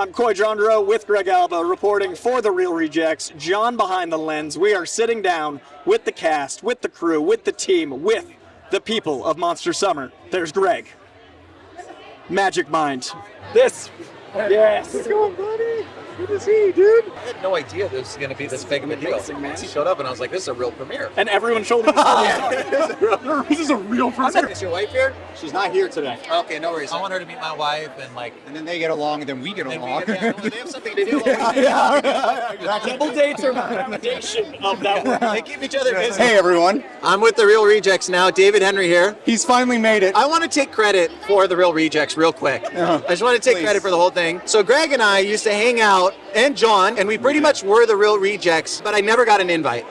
I'm Coy Jandreau with Greg Alba reporting for The Real Rejects. John behind the lens. We are sitting down with the cast, with the crew, with the team, with the people of Monster Summer. There's Greg. Magic Mind. This. Yes. How's it going, buddy? Good to see you, dude. I had no idea this was going to be this big of a deal. Amazing, man. He showed up and I was like, this is a real premiere. And everyone showed me this is a real premiere. Is your wife here? She's not here today. Okay, no worries. I want her to meet my wife and like... And then they get along, and then we get along. They have something to do. Double dates are my foundation of that work. They keep each other busy. Hey, everyone. I'm with The Real Rejects now. David Henrie here. He's finally made it. I want to take credit for The Real Rejects real quick. I just want to take Please. credit for the whole thing. So Greg and I used to hang out, and John, and we pretty much were The Real Rejects, but I never got an invite.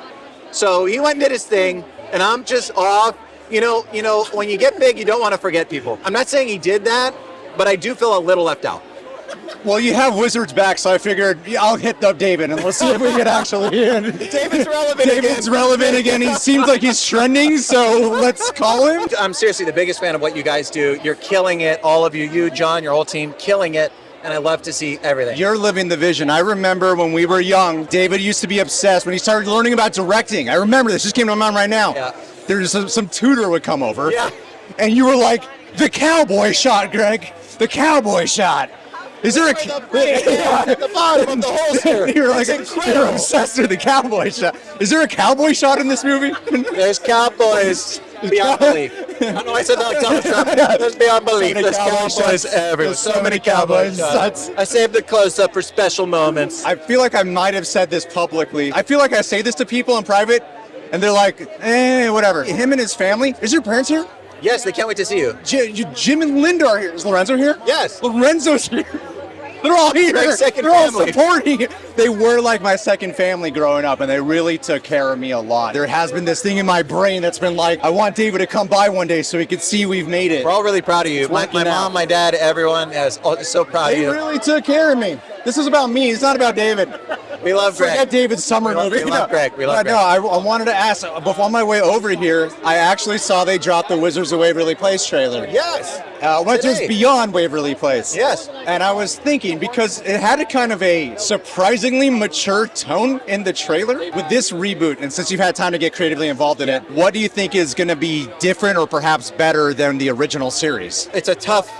So he went and did his thing, and I'm just off. You know, when you get big, you don't want to forget people. I'm not saying he did that, but I do feel a little left out. Well, you have Wizards back, so I figured I'll hit up David, and let's see if we can actually... David's relevant David's relevant again. He seems like he's trending, so let's call him. I'm seriously the biggest fan of what you guys do. You're killing it, all of you, John, your whole team, killing it. And I love to see everything. You're living the vision. I remember when we were young, David used to be obsessed when he started learning about directing. I remember this, just came to my mind right now. Yeah. There's some tutor would come over. Yeah. And you were like, the cowboy shot, Greg. The cowboy shot. Is there At the bottom of the holster. You're like, you're obsessed with the cowboy shot. Is there a cowboy shot in this movie? There's cowboys beyond belief. I know I said that like Donald Trump. There's beyond belief. There's cowboys everywhere. There's so many cowboys. shots. I saved the close-up for special moments. I feel like I might have said this publicly. I feel like I say this to people in private, and they're like, whatever. Him and his family. Is your parents here? Yes, they can't wait to see you. Jim and Linda are here. Is Lorenzo here? Yes. Lorenzo's here. They're all here. Greg's second They're all family. supporting it. They were like my second family growing up, and they really took care of me a lot. There has been this thing in my brain that's been like, I want David to come by one day so he could see we've made it. We're all really proud of you. My working mom, out. my dad, everyone is so proud of They you. really took care of me. This is about me. It's not about David. We love Greg. Forget David's summer movie. We love Greg. We love Greg. No, I wanted to ask, before on my way over here, I actually saw they dropped the Wizards of Waverly Place trailer. Yes. Which is Today. beyond Waverly Place. Yes. And I was thinking, because it had a kind of a surprisingly mature tone in the trailer, with this reboot, and since you've had time to get creatively involved in it, what do you think is going to be different or perhaps better than the original series? It's a tough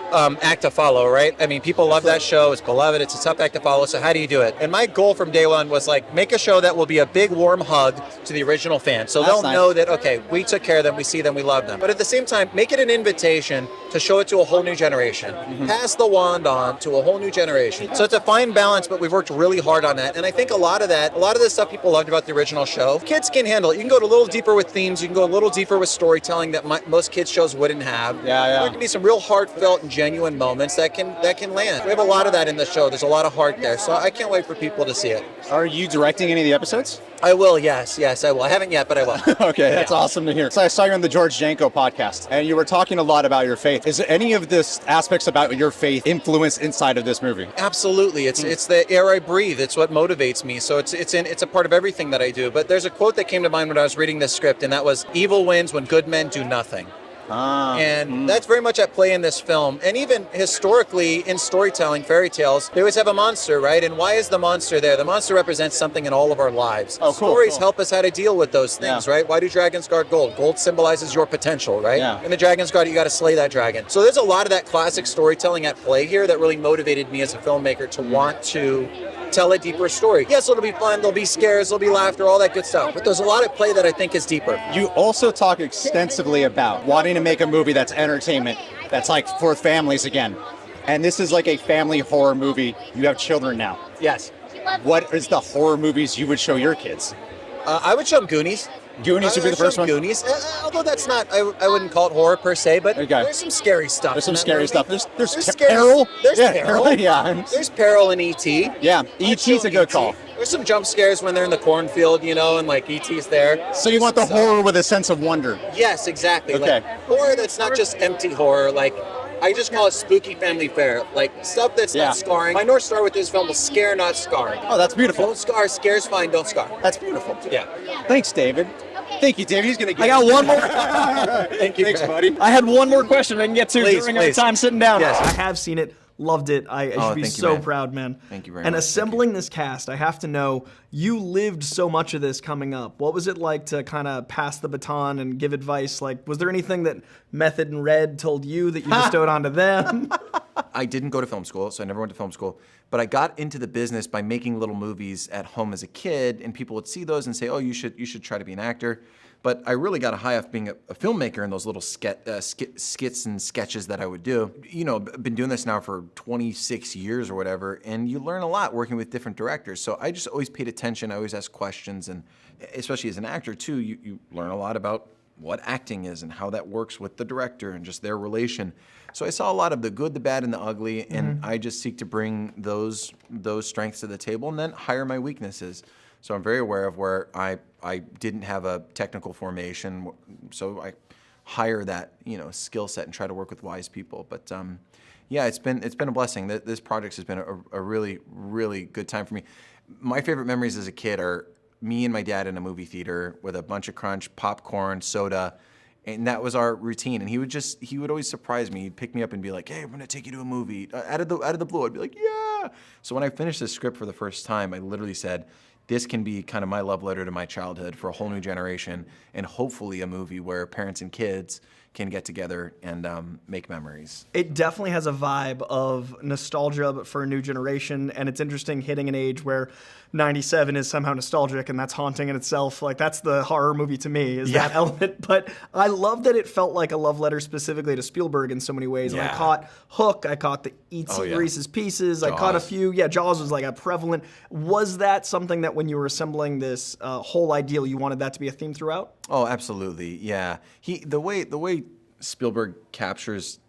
act to follow, right? I mean, people love that show. It's beloved. It's a tough act to follow. So how do you do it? And my goal from day one was like, make a show that will be a big warm hug to the original fans. So That's they'll nice. know that, okay, we took care of them. We see them. We love them. But at the same time, make it an invitation to show it to a whole new generation. Pass the wand on to a whole new generation. So it's a fine balance, but we've worked really hard on that. And I think a lot of the stuff people loved about the original show, kids can handle it. You can go a little deeper with themes. You can go a little deeper with storytelling that most kids shows wouldn't have. Yeah. There can be some real heartfelt and genuine moments that can land. We have a lot of that in the show. There's a lot of heart there. So I can't wait for people to see it. Are you directing any of the episodes? I will, yes, I will. I haven't yet, but I will. Okay, that's awesome to hear. So I saw you on the George Janko podcast, and you were talking a lot about your faith. Is any of this aspects about your faith influenced inside of this movie? Absolutely. It's the air I breathe. It's what motivates me. So it's a part of everything that I do. But there's a quote that came to mind when I was reading this script, and that was, "Evil wins when good men do nothing." And that's very much at play in this film. And even historically in storytelling, fairy tales, they always have a monster, right? And why is the monster there? The monster represents something in all of our lives. Oh, cool, Stories cool. help us how to deal with those things, right? Why do dragons guard gold? Gold symbolizes your potential, right? Yeah. And the dragon's guard, you got to slay that dragon. So there's a lot of that classic storytelling at play here that really motivated me as a filmmaker to want to tell a deeper story. Yes, it'll be fun, there'll be scares, there'll be laughter, all that good stuff. But there's a lot at play that I think is deeper. You also talk extensively about wanting to make a movie that's entertainment, that's like for families again. And this is like a family horror movie. You have children now. Yes. What is the horror movies you would show your kids? I would show them Goonies. Goonies would be the first one? Goonies. Although that's not, I wouldn't call it horror per se, but Okay. there's some scary stuff. There's some in that scary movie. stuff. There's scary- Peril. There's Yeah, Peril. Yeah. There's Peril in E.T. Yeah, E.T.'s a good call. There's some jump scares when they're in the cornfield, and like E.T.'s there. So you want the So- horror with a sense of wonder. Yes, exactly. Okay. Like, horror that's not just empty horror, like I just call it spooky family fare. Like stuff that's Yeah. not scarring. My North Star with this film was scare, not scarring. Oh, that's beautiful. Don't scar, scares fine, don't scar. That's beautiful. Yeah. Thanks, David. Thank you, David. He's going to I got one more. Thank you. Thanks, buddy. I had one more question I can get to Please, during our please. time sitting down. Yes. I have seen it Loved it. I should be thank you, so man. proud, man. Thank you very And much. assembling this cast, I have to know, you lived so much of this coming up. What was it like to kind of pass the baton and give advice? Like, was there anything that Method and Red told you that you bestowed onto them? I didn't go to film school, so I never went to film school. But I got into the business by making little movies at home as a kid, and people would see those and say, "Oh, you should try to be an actor." But I really got a high off being a filmmaker in those little skits and sketches that I would do. You know, I've been doing this now for 26 years or whatever, and you learn a lot working with different directors. So I just always paid attention. I always asked questions, and especially as an actor too, you learn a lot about what acting is and how that works with the director and just their relation. So I saw a lot of the good, the bad, and the ugly, and I just seek to bring those strengths to the table and then hire my weaknesses. So I'm very aware of where I didn't have a technical formation, so I hire that skill set and try to work with wise people. But yeah, it's been a blessing. This project has been a really, really good time for me. My favorite memories as a kid are me and my dad in a movie theater with a bunch of crunch, popcorn, soda, and that was our routine. And he would always surprise me. He'd pick me up and be like, "Hey, I'm gonna take you to a movie." Out of the blue, I'd be like, "Yeah." So when I finished this script for the first time, I literally said, this can be kind of my love letter to my childhood for a whole new generation, and hopefully a movie where parents and kids can get together and make memories. It definitely has a vibe of nostalgia, but for a new generation. And it's interesting hitting an age where 97 is somehow nostalgic, and that's haunting in itself. Like, that's the horror movie to me, is that element. But I love that it felt like a love letter specifically to Spielberg in so many ways. And I caught Hook, I caught the Reese's Pieces, Jaws. I caught a few. Yeah, Jaws was like a prevalent. Was that something that when you were assembling this whole ideal, you wanted that to be a theme throughout? Oh, absolutely, yeah. The way Spielberg captures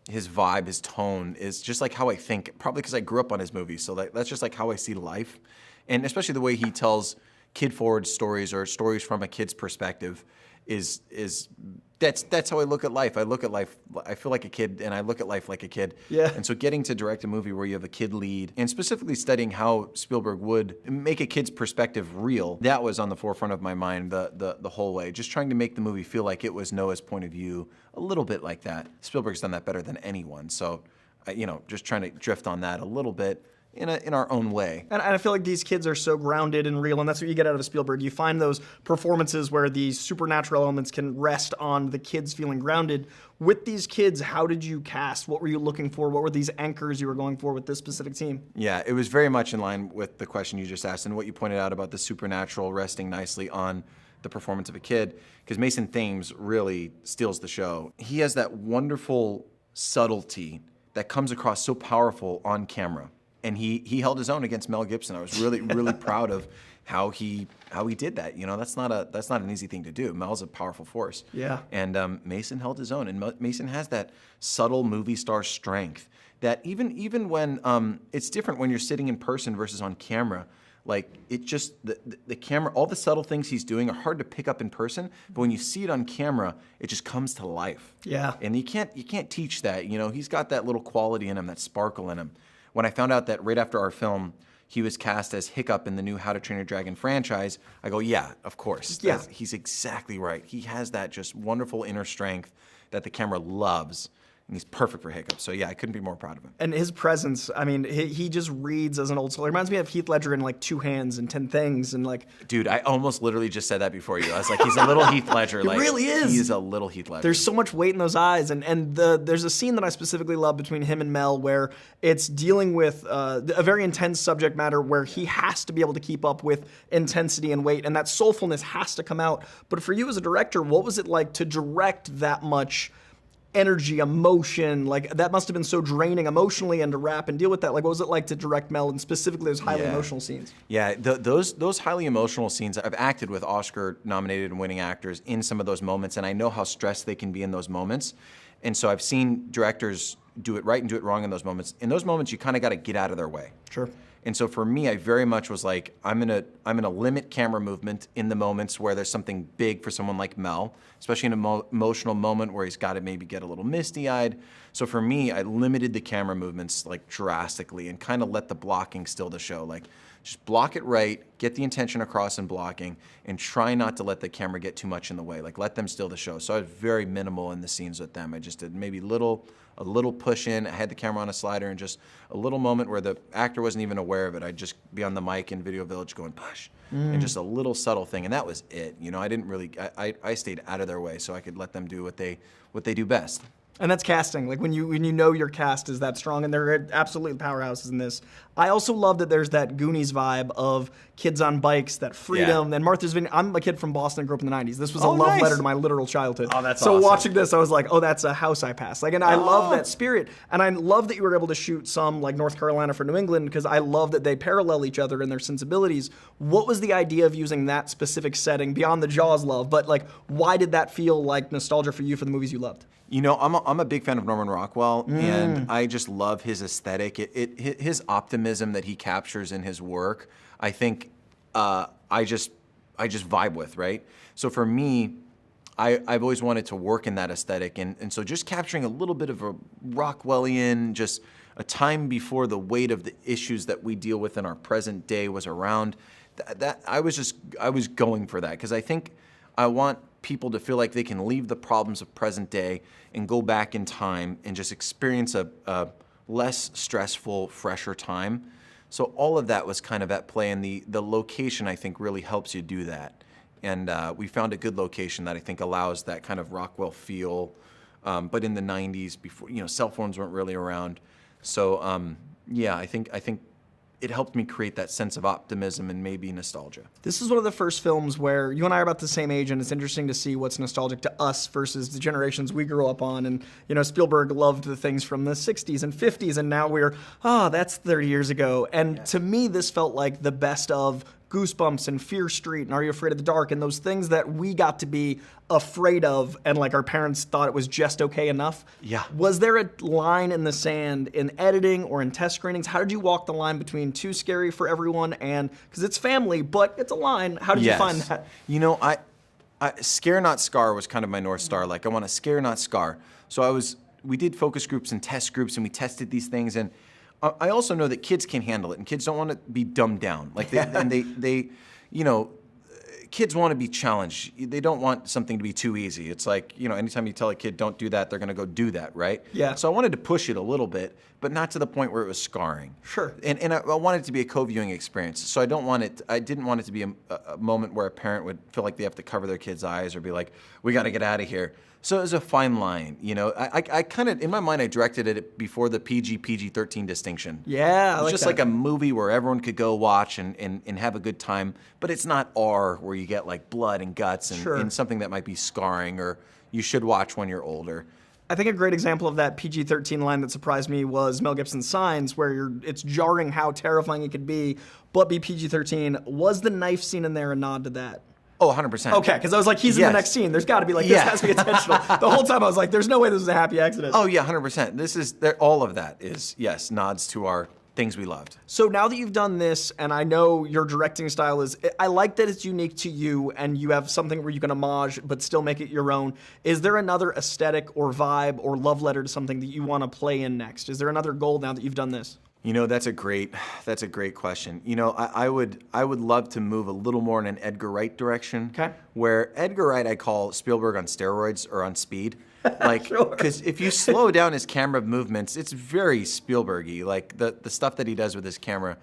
his vibe, his tone, is just like how I think, probably because I grew up on his movies, so that's just like how I see life. And especially the way he tells kid-forward stories or stories from a kid's perspective is that's how I look at life. I feel like a kid, and I look at life like a kid. Yeah. And so getting to direct a movie where you have a kid lead, and specifically studying how Spielberg would make a kid's perspective real, that was on the forefront of my mind the whole way. Just trying to make the movie feel like it was Noah's point of view, a little bit like that. Spielberg's done that better than anyone. So, just trying to drift on that a little bit in our own way. And I feel like these kids are so grounded and real, and that's what you get out of Spielberg. You find those performances where these supernatural elements can rest on the kids feeling grounded. With these kids, how did you cast? What were you looking for? What were these anchors you were going for with this specific team? Yeah, it was very much in line with the question you just asked and what you pointed out about the supernatural resting nicely on the performance of a kid, because Mason Thames really steals the show. He has that wonderful subtlety that comes across so powerful on camera. And he held his own against Mel Gibson. I was really, really proud of how he did that. That's not an easy thing to do. Mel's a powerful force. Yeah. And Mason held his own. And Mason has that subtle movie star strength that even when it's different when you're sitting in person versus on camera. Like, it just, the camera, all the subtle things he's doing are hard to pick up in person, but when you see it on camera, it just comes to life. Yeah. And you can't teach that. He's got that little quality in him, that sparkle in him. When I found out that right after our film, he was cast as Hiccup in the new How to Train Your Dragon franchise, I go, yeah, of course. Yeah. He's exactly right. He has that just wonderful inner strength that the camera loves. And he's perfect for Hiccup. So yeah, I couldn't be more proud of him. And his presence, I mean, he just reads as an old soul. It reminds me of Heath Ledger in like Two Hands and 10 Things and like. Dude, I almost literally just said that before you. I was like, he's a little Heath Ledger. He really is. He is a little Heath Ledger. There's so much weight in those eyes, and there's a scene that I specifically love between him and Mel where it's dealing with a very intense subject matter where he has to be able to keep up with intensity and weight, and that soulfulness has to come out. But for you as a director, what was it like to direct that much energy, emotion? Like, that must have been so draining emotionally, and to rap and deal with that. Like, what was it like to direct Mel, and specifically those highly emotional scenes? Yeah, those highly emotional scenes, I've acted with Oscar-nominated and winning actors in some of those moments, and I know how stressed they can be in those moments. And so I've seen directors do it right and do it wrong in those moments. In those moments, you kind of got to get out of their way. Sure. And so for me, I very much was like, I'm gonna limit camera movement in the moments where there's something big for someone like Mel, especially in an emotional moment where he's got to maybe get a little misty-eyed. So for me, I limited the camera movements like drastically and kind of let the blocking still the show. Like, just block it right, get the intention across in blocking, and try not to let the camera get too much in the way. Like, let them steal the show. So I was very minimal in the scenes with them. I just did maybe a little push in. I had the camera on a slider, and just a little moment where the actor wasn't even aware of it. I'd just be on the mic in Video Village going, push, and just a little subtle thing, and that was it. You know, I didn't really, I stayed out of their way so I could let them do what they do best. And that's casting. Like when you know your cast is that strong, and they're absolutely powerhouses in this. I also love that there's that Goonies vibe of kids on bikes, that freedom. And Martha's Vineyard. I'm a kid from Boston, grew up in the '90s. This was a love letter to my literal childhood. Oh, that's so awesome. watching this, I was like, oh, that's a house I passed. Like, and I love that spirit, and I love that you were able to shoot some like North Carolina for New England, because I love that they parallel each other in their sensibilities. What was the idea of using that specific setting beyond the Jaws love? But like, why did that feel like nostalgia for you for the movies you loved? You know, I'm a big fan of Norman Rockwell, and I just love his aesthetic. His optimism that he captures in his work, I think I just vibe with, right? So for me, I've always wanted to work in that aesthetic, and so just capturing a little bit of a Rockwellian, just a time before the weight of the issues that we deal with in our present day was around, that I was going for that, because I think I want people to feel like they can leave the problems of present day and go back in time and just experience a less stressful, fresher time. So all of that was kind of at play, and the location, I think, really helps you do that. And we found a good location that I think allows that kind of Rockwell feel, but in the 90s, before, you know, cell phones weren't really around. So yeah, I think it helped me create that sense of optimism and maybe nostalgia. This is one of the first films where you and I are about the same age, and it's interesting to see what's nostalgic to us versus the generations we grew up on. And, you know, Spielberg loved the things from the 60s and 50s, and now we're, that's 30 years ago. And to me, this felt like the best of Goosebumps and Fear Street and Are You Afraid of the Dark, and those things that we got to be afraid of, and like our parents thought it was just okay enough. Yeah. Was there a line in the sand in editing or in test screenings? How did you walk the line between too scary for everyone and, because it's family, but it's a line. How did you find that? You know, I scare not scar was kind of my North Star. Like, I want to scare not scar. So we did focus groups and test groups, and we tested these things, and I also know that kids can handle it, and kids don't want to be dumbed down. Like they you know, kids want to be challenged. They don't want something to be too easy. It's like, you know, anytime you tell a kid don't do that, they're going to go do that, right? Yeah. So I wanted to push it a little bit, but not to the point where it was scarring. Sure. And I wanted it to be a co-viewing experience. So I didn't want it to be a moment where a parent would feel like they have to cover their kid's eyes or be like, we got to get out of here. So it was a fine line, you know. I kind of, in my mind, I directed it before the PG-13 distinction. Yeah, it was just like a movie where everyone could go watch and have a good time, but it's not R, where you get like blood and guts and something that might be scarring, or you should watch when you're older. I think a great example of that PG-13 line that surprised me was Mel Gibson's Signs, where it's jarring how terrifying it could be, but be PG-13. Was the knife scene in there a nod to that? Oh, 100%. Okay, because I was like, he's in the next scene. There's got to be like, this has to be intentional. The whole time I was like, there's no way this is a happy accident. Oh, yeah, 100%. All of that is, yes, nods to our things we loved. So now that you've done this, and I know your directing style is, I like that it's unique to you, and you have something where you can homage but still make it your own. Is there another aesthetic or vibe or love letter to something that you want to play in next? Is there another goal now that you've done this? You know, that's a great question. You know, I would love to move a little more in an Edgar Wright direction. Okay. Where Edgar Wright, I call Spielberg on steroids or on speed. Like, because if you slow down his camera movements, it's very Spielberg-y, like the stuff that he does with his camera.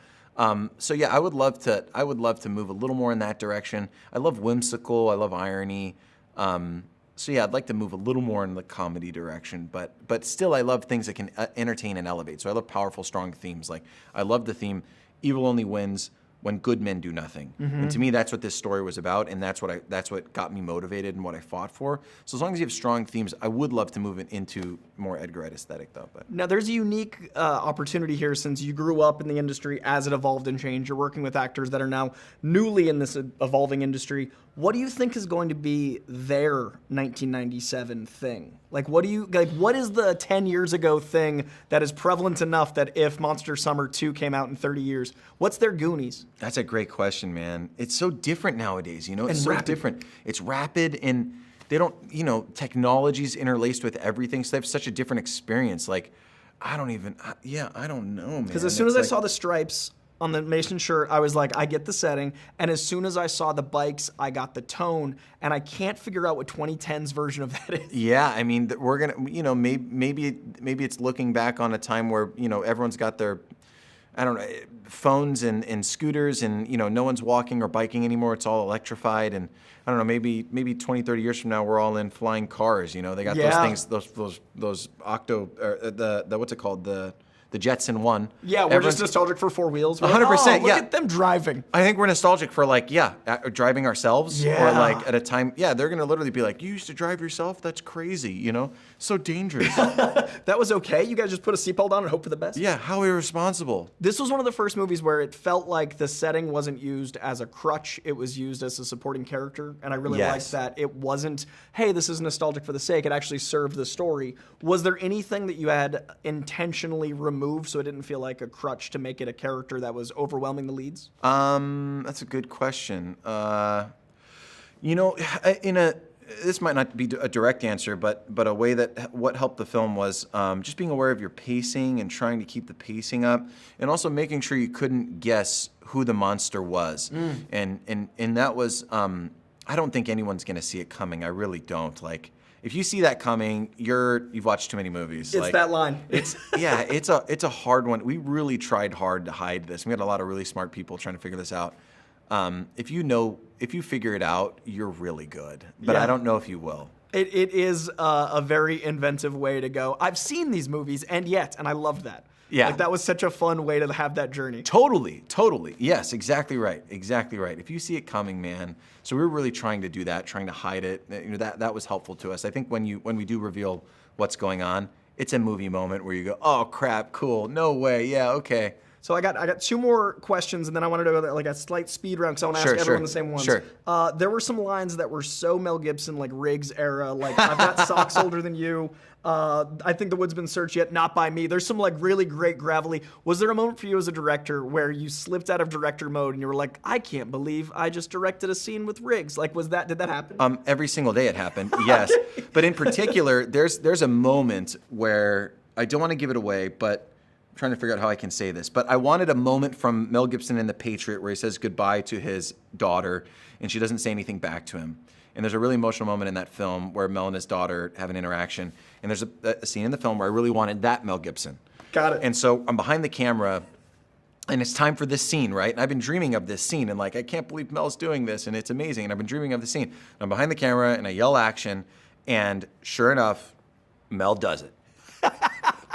So yeah, I would love to move a little more in that direction. I love whimsical, I love irony. So yeah, I'd like to move a little more in the comedy direction, but still I love things that can entertain and elevate. So I love powerful, strong themes. Like, I love the theme, Evil Only Wins, when good men do nothing. And to me, that's what this story was about, and that's what got me motivated and what I fought for. So as long as you have strong themes, I would love to move it into more Edgar Wright aesthetic, though. But now, there's a unique opportunity here since you grew up in the industry as it evolved and changed. You're working with actors that are now newly in this evolving industry. What do you think is going to be their 1997 thing? What is the 10 years ago thing that is prevalent enough that if Monster Summer 2 came out in 30 years, what's their Goonies? that's a great question, man. It's so different nowadays, you know? It's And so rapid. different. It's rapid, and they don't, technology's interlaced with everything, so they have such a different experience. I don't know, man. Because as soon as I saw the stripes on the Mason shirt, I was like, I get the setting. And as soon as I saw the bikes, I got the tone. And I can't figure out what 2010's version of that is. Yeah, I mean, we're gonna, maybe it's looking back on a time where everyone's got their, I don't know, phones and scooters, and no one's walking or biking anymore. It's all electrified, and I don't know, maybe 20, 30 years from now, we're all in flying cars. They got those things, those octo, the what's it called, the Jetson One. Yeah, we're just nostalgic for four wheels. We're 100%, look yeah. at them driving. I think we're nostalgic for driving ourselves, or Yeah. at a time, they're gonna literally be like, you used to drive yourself? That's crazy, so dangerous. That was okay. You guys just put a seatbelt on and hope for the best. Yeah, how irresponsible. This was one of the first movies where it felt like the setting wasn't used as a crutch. It was used as a supporting character. And I really Yes. liked that. It wasn't, hey, this is nostalgic for the sake. It actually served the story. Was there anything that you had intentionally removed so it didn't feel like a crutch to make it a character that was overwhelming the leads? That's a good question. This might not be a direct answer, but a way that what helped the film was just being aware of your pacing and trying to keep the pacing up, and also making sure you couldn't guess who the monster was. And that was, I don't think anyone's gonna see it coming. I really don't. If you see that coming, you've watched too many movies. It's that line. It's a hard one. We really tried hard to hide this. We had a lot of really smart people trying to figure this out. If you figure it out, you're really good. But Yeah. I don't know if you will. It is a very inventive way to go. I've seen these movies, and I loved that. Yeah. That was such a fun way to have that journey. Totally. Yes, exactly right. If you see it coming, man. So we were really trying to do that, trying to hide it. That was helpful to us. I think when we do reveal what's going on, it's a movie moment where you go, oh crap, cool, no way, yeah, okay. So I got two more questions, and then I wanted to go a slight speed round because I want to ask everyone the same ones. Sure. There were some lines that were so Mel Gibson, like Riggs era, like I've got socks older than you. I think the wood's been searched yet, not by me. There's some really great gravelly. Was there a moment for you as a director where you slipped out of director mode and you were like, I can't believe I just directed a scene with Riggs? Did that happen? Every single day it happened, yes. But in particular, there's a moment where I don't want to give it away, but I'm trying to figure out how I can say this. But I wanted a moment from Mel Gibson in The Patriot where he says goodbye to his daughter, and she doesn't say anything back to him. And there's a really emotional moment in that film where Mel and his daughter have an interaction. And there's a scene in the film where I really wanted that Mel Gibson. Got it. And so I'm behind the camera, and it's time for this scene, right? And I've been dreaming of this scene, and I can't believe Mel's doing this, and it's amazing. And I've been dreaming of the scene. And I'm behind the camera, and I yell action, and sure enough, Mel does it.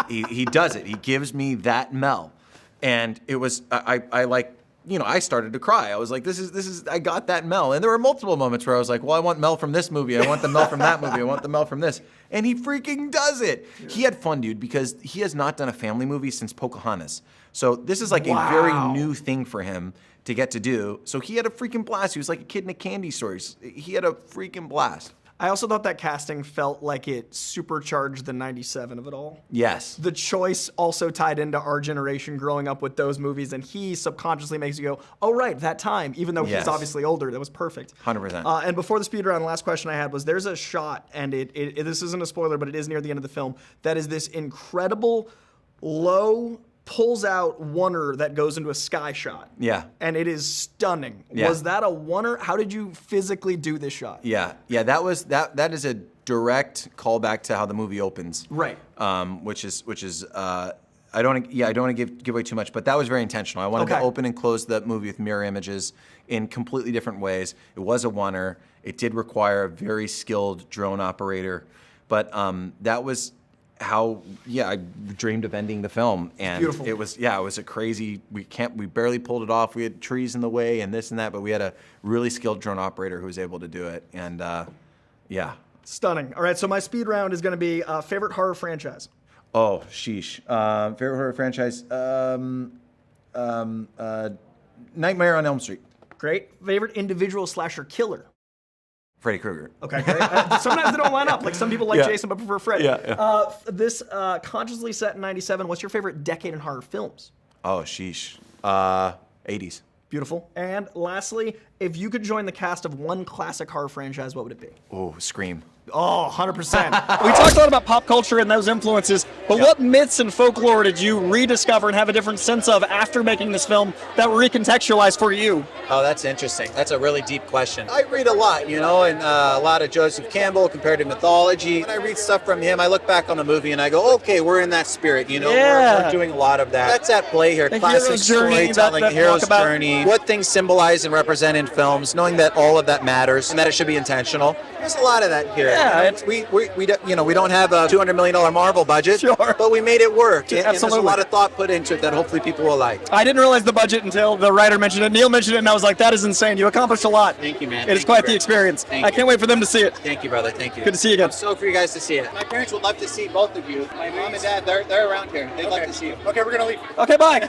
He does it. He gives me that Mel. And it was, I started to cry. I was like, this is, I got that Mel. And there were multiple moments where I was like, well, I want Mel from this movie. I want the Mel from that movie. I want the Mel from this. And he freaking does it. Yeah. He had fun, dude, because he has not done a family movie since Pocahontas. So this is a very new thing for him to get to do. So he had a freaking blast. He was like a kid in a candy store. He had a freaking blast. I also thought that casting felt like it supercharged the 97 of it all. Yes. The choice also tied into our generation growing up with those movies, and he subconsciously makes you go, oh, right, that time, even though he's obviously older. That was perfect. 100%. And before the speed round, the last question I had was, there's a shot, and this isn't a spoiler, but it is near the end of the film, that is this incredible low pulls out oneer that goes into a sky shot. Yeah. And it is stunning. Yeah. Was that a oneer? How did you physically do this shot? Yeah. That is a direct callback to how the movie opens. Right. Which is I don't want to give away too much, but that was very intentional. I wanted to open and close the movie with mirror images in completely different ways. It was a oneer. It did require a very skilled drone operator, but that was I dreamed of ending the film, and Beautiful. it was a crazy. We barely pulled it off. We had trees in the way and this and that, but we had a really skilled drone operator who was able to do it, and Stunning. All right, so my speed round is going to be favorite horror franchise. Oh, sheesh. Favorite horror franchise? Nightmare on Elm Street. Great. Favorite individual slasher killer. Freddy Krueger. Okay, great. Sometimes they don't line up. Like some people like Yeah. Jason but prefer Freddy. Yeah. This consciously set in 97. What's your favorite decade in horror films? Oh, sheesh. 80s. Beautiful. And lastly, if you could join the cast of one classic horror franchise, what would it be? Oh, Scream. Oh, 100%. We talked a lot about pop culture and those influences, but what myths and folklore did you rediscover and have a different sense of after making this film that were recontextualized for you? Oh, that's interesting. That's a really deep question. I read a lot, and a lot of Joseph Campbell, comparative mythology. When I read stuff from him, I look back on a movie and I go, okay, we're in that spirit, we're doing a lot of that. That's at play here. The Classic hero's journey, storytelling, that hero's talk about- journey, what things symbolize and represent in films, knowing that all of that matters and that it should be intentional. There's a lot of that here. Yeah, we don't have a $200 million Marvel budget, Sure. but we made it work. And there's a Absolutely. lot of thought put into it that hopefully people will like. I didn't realize the budget until the writer mentioned it. Neil mentioned it, and I was like, that is insane. You accomplished a lot. Thank you, man. It is quite the experience. I can't wait for them to see it. Thank you, brother. Thank you. Good to see you again. I'm stoked for you guys to see it. My parents would love to see both of you. My mom and dad, they're around here. They'd love to see you. Okay, we're gonna leave. Okay, bye.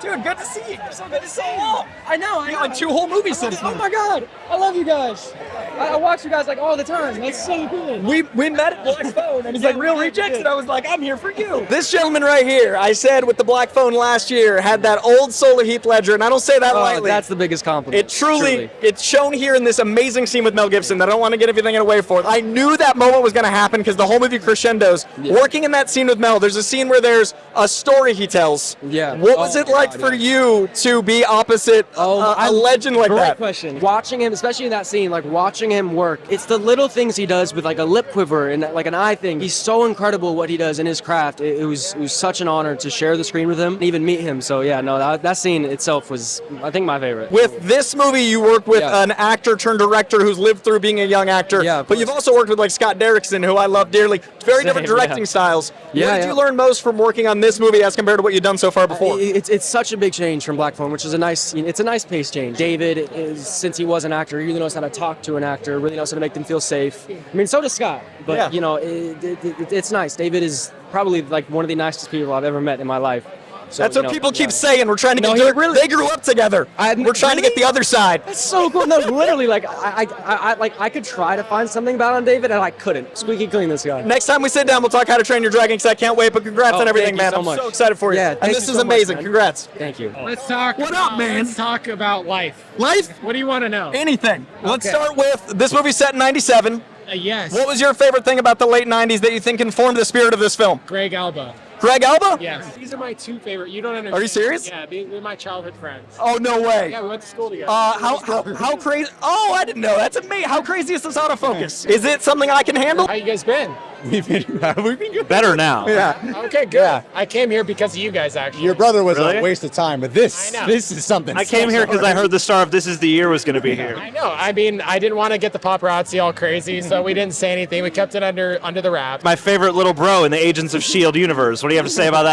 Dude, good to see you. So good to see you. I know. You like 2 whole movies since Oh then. my God, I love you guys. I watch you guys like all the time. That's so cool. We met at Black Phone, and he's like, Real Rejects, and I was like, I'm here for you. This gentleman right here, I said with the Black Phone last year, had that old soul of Heath Ledger, and I don't say that lightly. That's the biggest compliment. It truly, it's shown here in this amazing scene with Mel Gibson that I don't want to get everything away for. I knew that moment was going to happen because the whole movie crescendos. Yeah. Working in that scene with Mel, there's a scene where there's a story he tells. Yeah. What was it like for you to be opposite a legend like Great that? question. Watching him, especially in that scene, like watching him work, it's the little things he does with like a lip quiver and like an eye thing. He's so incredible what he does in his craft. It was such an honor to share the screen with him and even meet him. So yeah, no, that scene itself was, I think, my favorite. With this movie, you work with Yeah. an actor turned director who's lived through being a young actor. Yeah, of but you've course. also worked with like Scott Derrickson, who I love dearly. Very Same, different directing yeah. styles. Yeah, what did yeah. you learn most from working on this movie as compared to what you've done so far before? It's such a big change from Black Phone, which is it's a nice pace change. David is, since he was an actor, he really knows how to talk to an actor, really knows how to make them feel safe. I mean, so does Scott, but Yeah. it's nice. David is probably like one of the nicest people I've ever met in my life. So, That's what people keep saying. We're trying to No, get he really- they grew up together. We're trying to get the other side. That's so cool. No, literally, like I could try to find something bad on David, and I couldn't. Squeaky clean, this guy. Next time we sit down, we'll talk How to Train Your Dragon, because I can't wait. But congrats Oh, on everything, thank you man. so I'm much. so excited for you. Yeah, and thank this you is so much, amazing. man. Congrats. Thank you. Let's talk. What up, man? Let's talk about life. Life? What do you want to know? Anything. Let's Okay. start with this movie set in 97. Yes. What was your favorite thing about the late 90s that you think informed the spirit of this film? Greg Alba. Greg Alba? Yes. These are my 2 favorite. You don't understand. Are you serious? Yeah, they're my childhood friends. Oh, no way. Yeah, we went to school together. How crazy? Oh, I didn't know. That's amazing. How crazy is this autofocus? Is it something I can handle? How you guys been? We've been good. Better now. Yeah. Okay, good. Yeah. I came here because of you guys, actually. Your brother was Really? a waste of time, but this I know. is something. I came here because I heard the star of This Is the Year was going to be here. I know. I mean, I didn't want to get the paparazzi all crazy, so we didn't say anything. We kept it under the wrap. My favorite little bro in the Agents of S.H.I.E.L.D. universe. What do you have to say about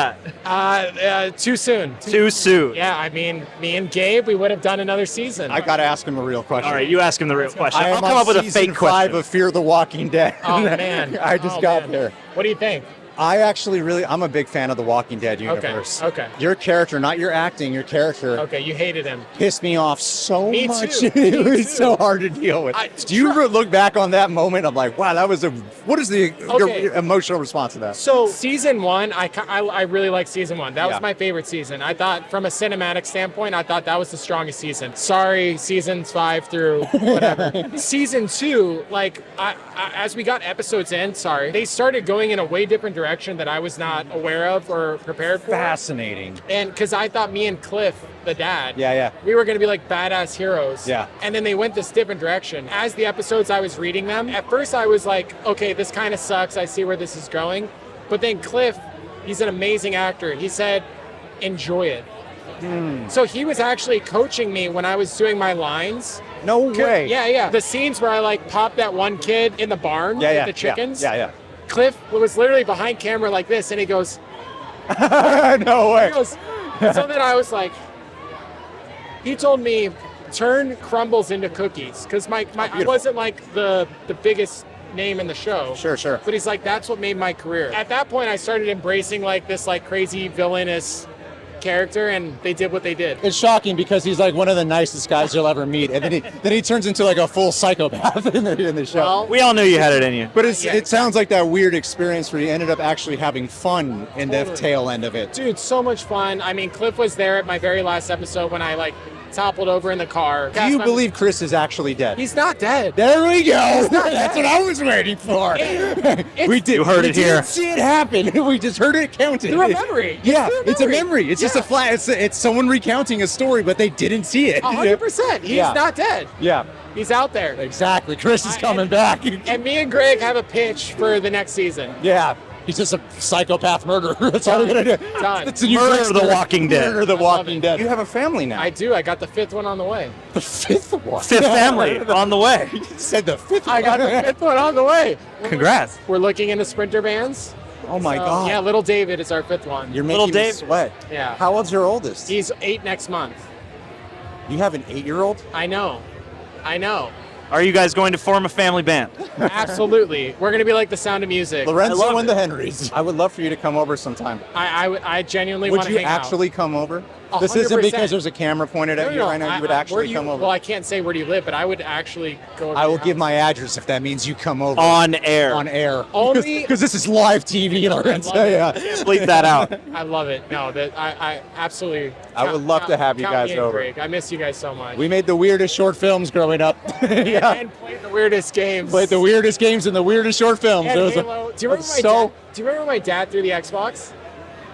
that? Too soon. Too soon. Yeah, I mean, me and Gabe, we would have done another season. I gotta ask him a real question. All right, you ask him the real question. I I'll am come on up with a season fake 5 question. of Fear the Walking Dead. Oh, man. I just Oh, got man. there. What do you think? I actually I'm a big fan of the Walking Dead universe. okay. Your character, not your acting, your character Okay, you hated him. pissed me off so Me much. too. It Me was too. so hard to deal with. I- Do you ever look back on that moment? I'm like, wow, what is the Okay. your emotional response to that? So season 1, I really like season 1. That Yeah. was my favorite season. I thought from a cinematic standpoint, I thought that was the strongest season. Sorry, seasons 5 through whatever. Season 2, like I, as we got episodes in, they started going in a way different direction that I was not aware of or prepared for. Fascinating. And because I thought me and Cliff, the dad, Yeah. we were going to be like badass heroes. Yeah. And then they went this different direction. As the episodes I was reading them, at first I was like, okay, this kind of sucks. I see where this is going. But then Cliff, he's an amazing actor. He said, enjoy it. So he was actually coaching me when I was doing my lines. No way. Yeah. The scenes where I like popped that one kid in the barn with the chickens. Yeah. Cliff was literally behind camera like this, and he goes, No way. he goes, so then I was like, he told me, turn crumbles into cookies, because I wasn't like the biggest name in the show. Sure. But he's like, that's what made my career. At that point, I started embracing like this like crazy villainous character, and they did what they did. It's shocking because he's like one of the nicest guys you'll ever meet, and then he turns into like a full psychopath in the show. Well, We all knew you had it in you. But it sounds like that weird experience where you ended up actually having fun in the tail end of it. dude, so much fun. I mean, Cliff was there at my very last episode when I like toppled over in the car. Do you believe Chris is actually dead? He's not dead? There we go. That's what I was waiting for. We You heard it here. didn't see it happen. We just heard it counted. Through a memory. Yeah, Through it's a memory. It's just a flat. It's someone recounting a story, but they didn't see it. 100%. He's Yeah. not dead. Yeah, He's out there. exactly. Chris is coming back. And me and Greg have a pitch for the next season. Yeah, he's just a psychopath murderer. That's all we're gonna do. Done. It's a new Murder Chris the story. Walking Dead. Murder the I love Walking it. Dead. You have a family now. I do. I got the 5th one on the way. The 5th one. Fifth family on the way. You said the 5th one. I got the 5th one on the way. Congrats. We're looking into sprinter bands. Oh my So, God. Yeah, little David is our 5th one. You're Little making me Dave- sweat. Yeah. How old's your oldest? He's 8 next month. You have an 8-year-old? I know. Are you guys going to form a family band? Absolutely. We're going to be like the Sound of Music. Lorenzo and the Henries. I would love for you to come over sometime. I genuinely Would want to you hang out. actually come over? 100%. This isn't because there's a camera pointed at you right now. You would actually come over. Well, I can't say where do you live, but I would actually go over I to will your give house. my address if that means you come over. On air. On air. Only- Because this is live TV, Lorenzo. love it. Yeah. Bleep that out. I love it. No, that I absolutely. I would love to have you count guys me in, over. Greg. I miss you guys so much. We made the weirdest short films growing up. Yeah. And played the weirdest games. Played the weirdest games and the weirdest short films. And It was Halo. Do you remember my so. dad? Do you remember my dad through the Xbox?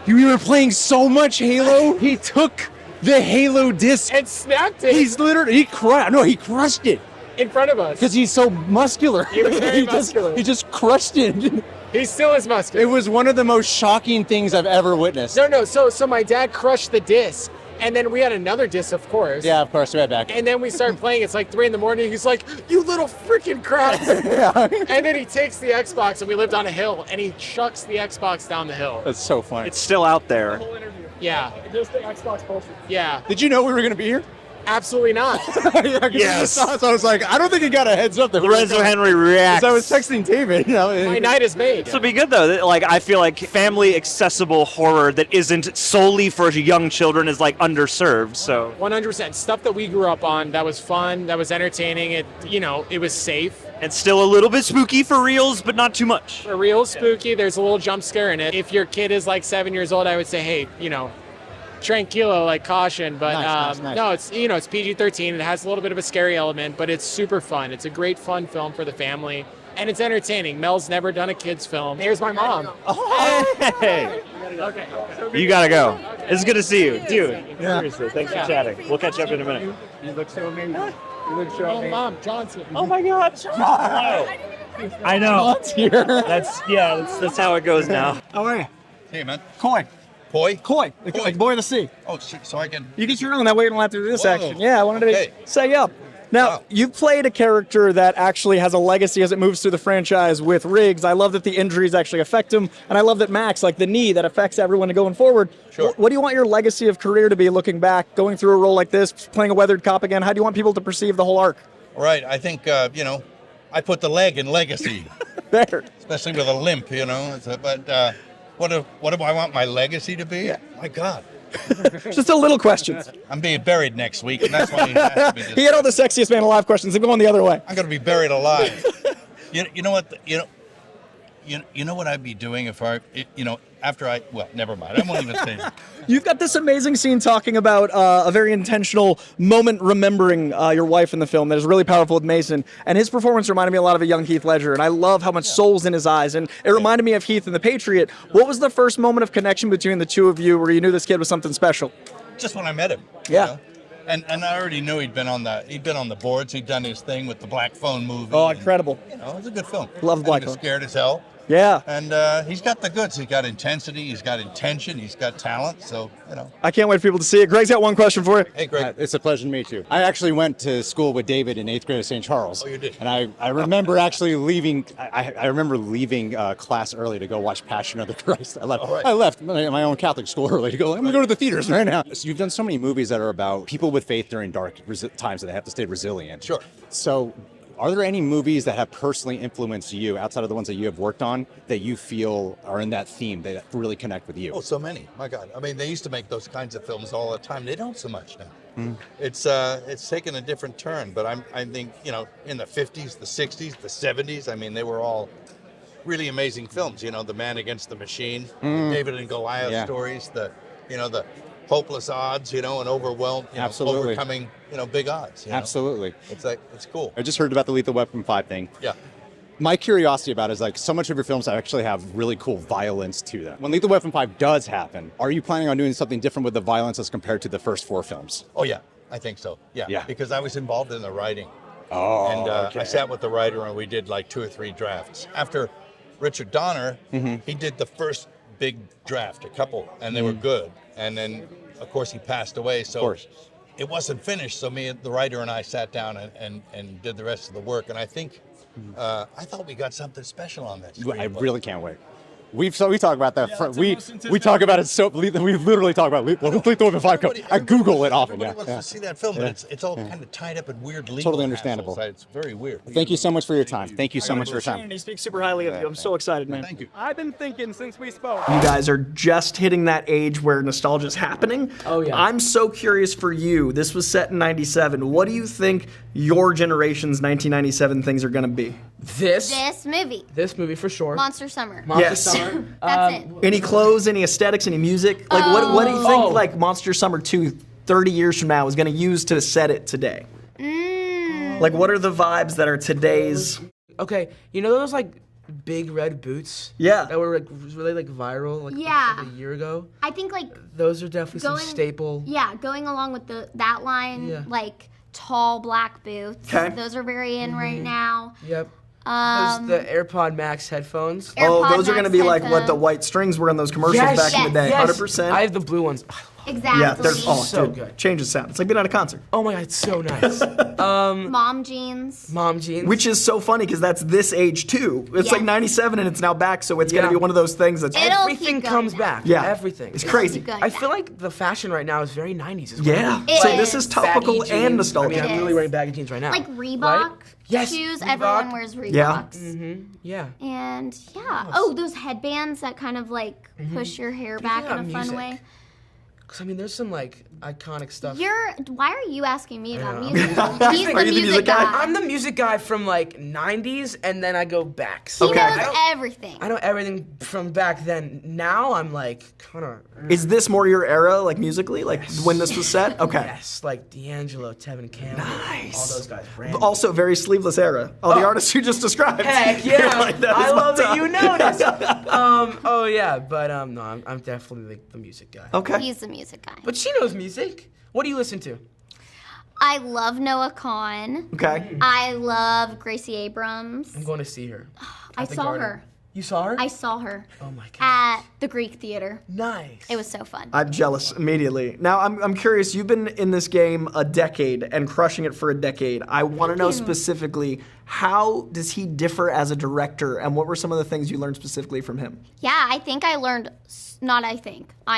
You were playing so much Halo. He took the Halo disc. And snapped it He crushed it in front of us. because he's so muscular. He was very muscular. He just crushed it. He still is muscular. It was one of the most shocking things I've ever witnessed. No. So my dad crushed the disc, and then we had another disc, of course. Yeah, of course, right back. And then we started playing. It's like 3 a.m. He's like, "You little freaking crap!" And then he takes the Xbox, and we lived on a hill, and he chucks the Xbox down the hill. That's so funny. It's still out there. Yeah. Just the Xbox poster. Yeah. Did you know we were going to be here? Absolutely not. Yes. So I was like, I don't think he got a heads up that we were Lorenzo coming. Henrie reacts. 'Cause I was texting David. My night is made. This would be good though. Like I feel like family accessible horror that isn't solely for young children is like underserved. So 100%. Stuff that we grew up on that was fun, that was entertaining. It was safe. it's still a little bit spooky for reals, but not too much. For real spooky, there's a little jump scare in it. If your kid is like 7 years old, I would say, hey, tranquilo, like caution. But Nice. no, it's PG-13. It has a little bit of a scary element, but it's super fun. It's a great fun film for the family, and it's entertaining. Mel's never done a kids film. Here's my mom. Hey, Okay. you gotta go. It's good to see you, dude. Seriously, thanks for chatting. We'll catch up in a minute. You look so amazing. You look so Oh, Mom, Johnson. Oh my God! I know. here. That's how it goes now. How are you? Hey, man. Coy. Boy? Like boy of the sea. Oh, shit, so I can... You get your own. That way you don't have to do this Whoa. action. Yeah, I wanted to Okay. set you up. Now, Wow. you've played a character that actually has a legacy as it moves through the franchise with Riggs. I love that the injuries actually affect him, and I love that Max, like the knee, that affects everyone going forward. Sure. What do you want your legacy of career to be looking back, going through a role like this, playing a weathered cop again? How do you want people to perceive the whole arc? All right, I think, I put the leg in legacy, There. especially with a limp, But what do I want my legacy to be? My God. Just a little questions. I'm being buried next week, and that's why he asked me this. He had all the sexiest man alive questions. I'm going the other way. I'm going to be buried alive. You know what? You know what I'd be doing if after I... Well, never mind. I won't even say that. You've got this amazing scene talking about a very intentional moment remembering your wife in the film that is really powerful with Mason, and his performance reminded me a lot of a young Heath Ledger, and I love how much soul's in his eyes, and it reminded me of Heath in The Patriot. What was the first moment of connection between the two of you where you knew this kid was something special? Just when I met him. Yeah. And I already knew he'd been on the boards. He'd done his thing with the Black Phone movie. Oh, incredible. It was a good film. Love Black And he was Phone. scared as hell. Yeah. And he's got the goods. He's got intensity. He's got intention. He's got talent. So, I can't wait for people to see it. Greg's got one question for you. Hey, Greg. It's a pleasure to meet you. I actually went to school with David in 8th grade at St. Charles. Oh, you did? And I remember actually leaving. I remember leaving class early to go watch Passion of the Christ. I left my own Catholic school early to go. I'm gonna go to the theaters right now. So you've done so many movies that are about people with faith during dark times that they have to stay resilient. Sure. So, are there any movies that have personally influenced you outside of the ones that you have worked on that you feel are in that theme that really connect with you? Oh, so many. My God. I mean, they used to make those kinds of films all the time. They don't so much now. It's taken a different turn. But I think, in the 50s, the 60s, the 70s, I mean, they were all really amazing films. The Man Against the Machine, the David and Goliath stories, the hopeless odds, and overwhelmed, Absolutely. overcoming, big odds. Absolutely. It's cool. I just heard about the Lethal Weapon 5 thing. Yeah. My curiosity about it is so much of your films actually have really cool violence to them. When Lethal Weapon 5 does happen, are you planning on doing something different with the violence as compared to the first 4 films? Oh, yeah. I think so. Yeah. Because I was involved in the writing. Oh, And okay. I sat with the writer and we did 2 or 3 drafts. After Richard Donner, he did the first big draft, a couple, and they were good. And then, of course, he passed away. So it wasn't finished. So the writer and I sat down and did the rest of the work. And I think, I thought we got something special on that. I really can't wait. We talk about that. We talk about it we literally talk about Lethal Weapon 5. I Google it often. Everybody wants to see that film, but it's all kind of tied up in weird legal Totally understandable. hassles. It's very weird. Thank you so much for your time. Thank you so much for your time. He speaks super highly of you. I'm so excited, man. Thank you. I've been thinking since we spoke. You guys are just hitting that age where nostalgia is happening. Oh, yeah. I'm so curious for you. This was set in 97. What do you think your generation's 1997 things are going to be? This This movie for sure. Monster Summer. Yes. That's it. Any clothes, any aesthetics, any music? What do you think Oh. Monster Summer 2 30 years from now is going to use to set it today? What are the vibes that are today's? Okay, those big red boots? Yeah. That were really viral Yeah. a year ago. I think Those are definitely some Going- staple. going along with that line, Yeah. tall black boots. 'Kay. Those are very in right now. Yep. Those the AirPod Max headphones. AirPod Those are going to Max be what the headphones. white strings were in those commercials back in the day. 100%. I have the blue ones. Exactly. Yeah, they're So dude, good. changes sound. It's like being at a concert. Oh my god, it's so nice. Mom jeans. Mom jeans. Which is so funny because that's this age too. It's Yeah. 97 and it's now back, so it's going to Yeah. be one of those things that's It'll everything keep going comes now. back. Yeah. Everything. It's crazy. Keep going I now. feel like the fashion right now is very 90s as well. Yeah. It So is. this is topical Baggy and jeans. nostalgic. I mean, I'm It really is. wearing baggy jeans right now. Reebok Right? Yes, shoes. Reebok. Everyone wears Reeboks. Yeah. Yeah. And oh, those headbands that kind of push your hair back in about a fun music? way. Because, there's some, iconic stuff. Why are you asking me about know. music? He's Are the you the music music guy? guy. I'm the music guy from, 90s, and then I go back. So He Okay. knows everything. I know everything from back then. Now I'm, kind of... Is this more your era, musically, when this was set? Okay. Yes, D'Angelo, Tevin Campbell. Nice. All those guys. Randy. Also, very sleeveless era. All the artists you just described. Heck You're yeah! like, that was I my love that time. you noticed. Oh yeah, but no, I'm definitely the music guy. Okay. He's the music guy. But she knows music. What do you listen to? I love Noah Kahan. Okay. I love Gracie Abrams. I'm going to see her. I at the saw Garden. her. You saw her? I saw her Oh my god. at the Greek Theater. Nice. It was so fun. I'm jealous immediately. Now, I'm curious. You've been in this game a decade and crushing it for a decade. I want to know specifically, how does he differ as a director, and what were some of the things you learned specifically from him? Yeah, I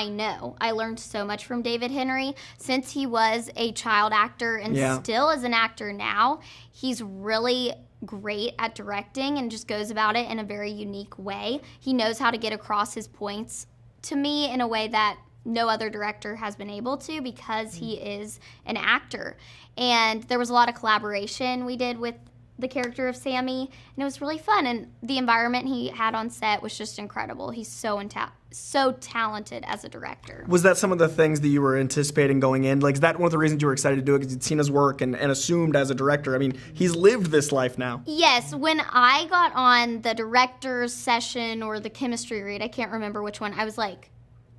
know I learned so much from David Henrie. Since he was a child actor and Yeah. still is an actor now, he's really great at directing and just goes about it in a very unique way. He knows how to get across his points to me in a way that no other director has been able to, because he is an actor. And there was a lot of collaboration we did with the character of Sammy, and it was really fun. And the environment he had on set was just incredible. He's so talented as a director. Was that some of the things that you were anticipating going in? Is that one of the reasons you were excited to do it, because you'd seen his work and assumed as a director? I mean, he's lived this life now. Yes, when I got on the director's session or the chemistry read, I can't remember which one, I was like,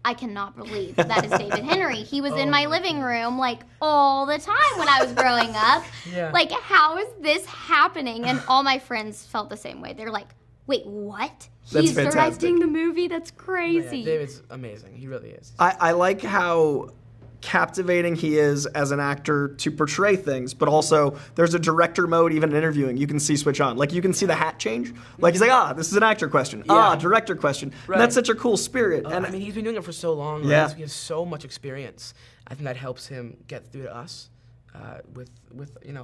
I cannot believe that is David Henrie. He was in my living room all the time when I was growing up. Yeah. How is this happening? And all my friends felt the same way. They're like, wait, what? That's He's fantastic. directing the movie? That's crazy. Yeah, David's amazing. He really is. I like how captivating he is as an actor to portray things, but also there's a director mode even in interviewing you can see switch on. Like you can see the hat change. Like he's like, this is an actor question. Director question. Right. And that's such a cool spirit. And I mean, he's been doing it for so long. Right? Yeah. So he has so much experience. I think that helps him get through to us with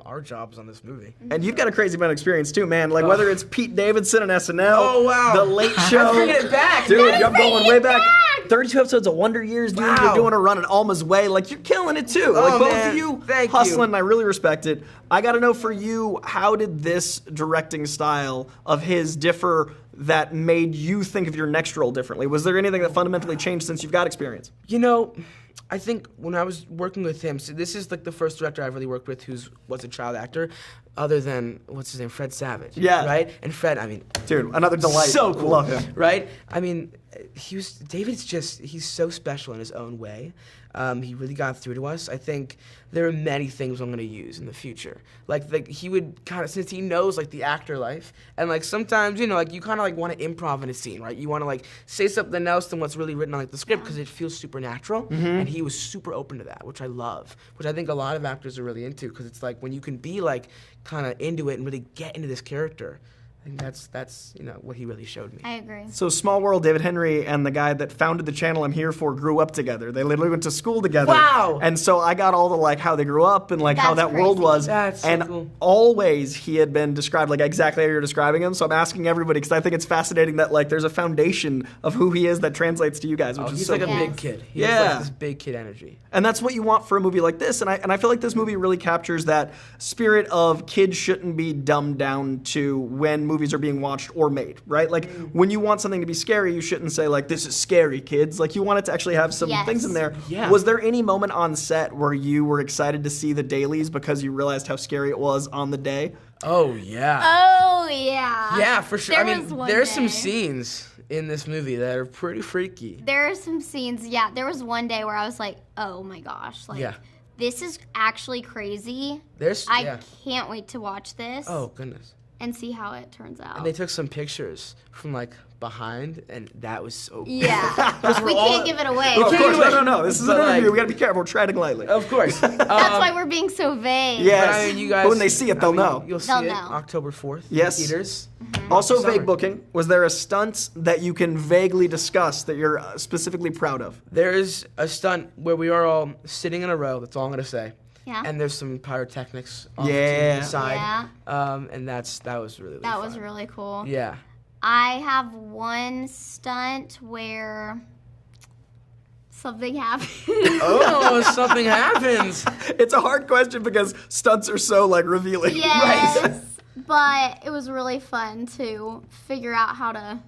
our jobs on this movie. And you've got a crazy amount of experience too, man. Like whether it's Pete Davidson on SNL, Oh, wow. The Late Show. I'm bringing it back. Dude, I'm going way back. 32 episodes of Wonder Years, dude. Wow. You're doing a run at Alma's Way. Like, you're killing it too. Like, both man. of you Thank hustling, you. and I really respect it. I got to know for you, how did this directing style of his differ that made you think of your next role differently? Was there anything that fundamentally changed since you've got experience? I think when I was working with him, so this is like the first director I've really worked with was a child actor, other than, what's his name, Fred Savage. Yeah. Right? And Fred, I mean... Dude, another delight. So cool. Love him. Right? I mean, he's so special in his own way. He really got through to us. I think there are many things I'm going to use in the future. Like he would kind of, since he knows like the actor life, and like sometimes, like you kind of like want to improv in a scene, right? You want to like say something else than what's really written on like the script because it feels supernatural. And he was super open to that, which I love, which I think a lot of actors are really into, because it's like when you can be like kind of into it and really get into this character. I think that's what he really showed me. I agree. So Small World, David Henrie and the guy that founded the channel I'm here for grew up together. They literally went to school together. Wow. And so I got all the like how they grew up and like how That's that world crazy. was. That's so and cool. always he had been described like exactly how you're describing him. So I'm asking everybody because I think it's fascinating that like there's a foundation of who he is that translates to you guys, which is He's so like cool. a big kid. He Yeah. has like this big kid energy. And that's what you want for a movie like this. And I feel like this movie really captures that spirit of kids shouldn't be dumbed down to when movies are being watched or made, right? Like when you want something to be scary, you shouldn't say like, this is scary, kids. Like you want it to actually have some Yes. things in there. Yeah. Was there any moment on set where you were excited to see the dailies because you realized how scary it was on the day? Oh yeah. Oh, yeah. Yeah, for sure. There I was mean, one there's some day. scenes in this movie that are pretty freaky. There are some scenes, yeah. There was one day where I was like, oh my gosh. Like, Yeah. this is actually crazy. There's I can't wait to watch this Oh goodness. and see how it turns out. And they took some pictures from like behind, and that was so cool. Yeah. We can't give it away. Oh, of can't course, do it. no. This is an But, like- interview. We got to be careful. We're treading lightly. Of course. That's why we're being so vague. Yes. But I mean, you guys. But when they see it, they'll know. You'll see They'll it know. October 4th. Yes. In theaters. Also, Summer. vague booking. Was there a stunt that you can vaguely discuss that you're specifically proud of? There's a stunt where we are all sitting in a row. That's all I'm gonna say. Yeah. And there's some pyrotechnics off to Yeah. the side. Yeah. And that was really That fun. was really cool. Yeah. I have one stunt where something happened. Oh, something happens. It's a hard question because stunts are so like revealing. Yes. But it was really fun to figure out how to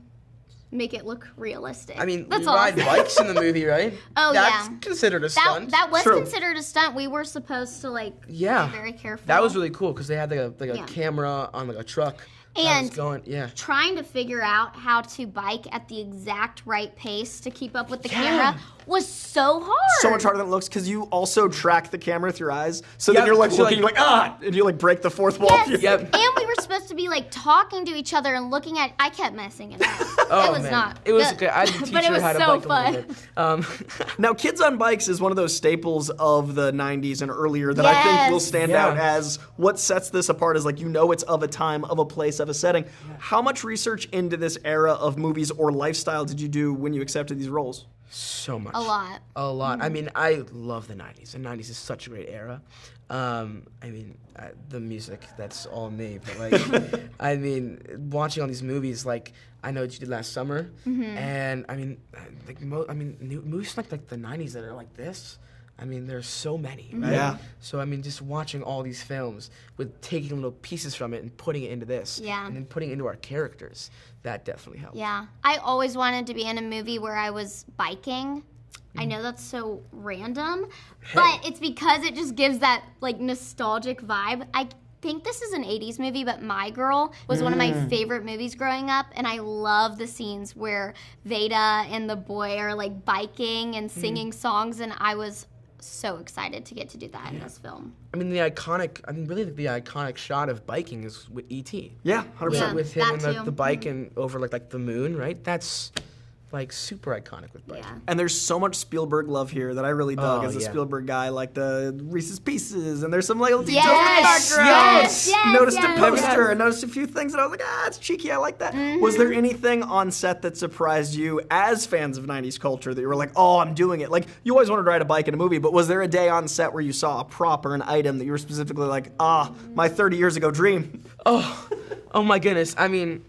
make it look realistic. I mean, that's we all. ride bikes in the movie, right? Oh, That's yeah. considered a stunt. That was True. considered a stunt. We were supposed to like Yeah. be very careful. That was really cool because they had like a Yeah. camera on like a truck. that And was going, yeah. trying to figure out how to bike at the exact right pace to keep up with the camera was so hard. So much harder than it looks because you also track the camera with your eyes. So then Yep, you're like so, looking, you're like, and you like break the fourth wall. Yes. Yep. And we were supposed to be like talking to each other and looking at. I kept messing it up. Oh, it was man. not. It was good. okay. I had to teach but it her was how to so bike fun. a little bit. Now, Kids on Bikes is one of those staples of the 90s and earlier that I think will Yes. stand Yeah. out as what sets this apart is like, it's of a time, of a place, of a setting. How much research into this era of movies or lifestyle did you do when you accepted these roles? So much. A lot. A lot. I mean, I love the 90s. The 90s is such a great era. The music, that's all me. But like, I mean, watching all these movies, like, I know what you did last summer. And I mean, movies like the 90s that are like this. I mean, there's so many, right? Yeah. So, I mean, just watching all these films with taking little pieces from it and putting it into this. Yeah. And then putting it into our characters, that definitely helps. Yeah. I always wanted to be in a movie where I was biking. I know that's so random, but it's because it just gives that like nostalgic vibe. I think this is an 80s movie, but My Girl was one of my favorite movies growing up, and I love the scenes where Veda and the boy are like biking and singing songs, and I was so excited to get to do that in this film. I mean, the iconic shot of biking is with E.T. Yeah, 100%. Yeah. With him that and too. the bike and over like the moon, right? That's like super iconic with biking. Yeah. And there's so much Spielberg love here that I really dug Oh, as a yeah. Spielberg guy, like the Reese's Pieces, and there's some little details Yes! in the background. Yes! Noticed Yes! a poster, and noticed a few things, and I was like, it's cheeky, I like that. Was there anything on set that surprised you as fans of 90s culture that you were like, oh, I'm doing it? Like, you always wanted to ride a bike in a movie, but was there a day on set where you saw a prop or an item that you were specifically like, my 30 years ago dream? Oh my goodness. I mean,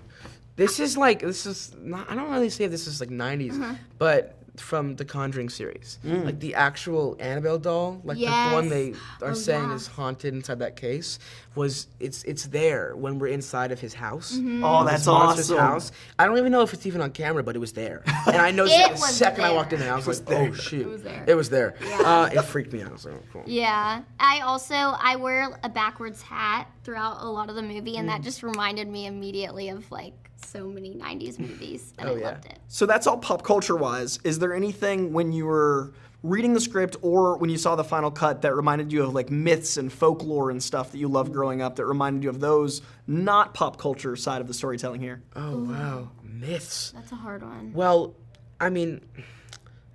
this is not, I don't really say this is like 90s, but from the Conjuring series. Like the actual Annabelle doll, like the one they are saying is haunted inside that case, it's there when we're inside of his house. Oh, that's His monster's awesome. house. I don't even know if it's even on camera, but it was there. And I know It the was second I there. walked in there, I was like, oh shoot. It was there. It was there. It freaked me out. So cool. Yeah. I wear a backwards hat throughout a lot of the movie, and that just reminded me immediately of like so many 90s movies, and I loved it. So that's all pop culture wise. Is there anything when you were reading the script or when you saw the final cut that reminded you of like myths and folklore and stuff that you loved growing up that reminded you of those not pop culture side of the storytelling here? Oh wow, myths. That's a hard one. Well, I mean,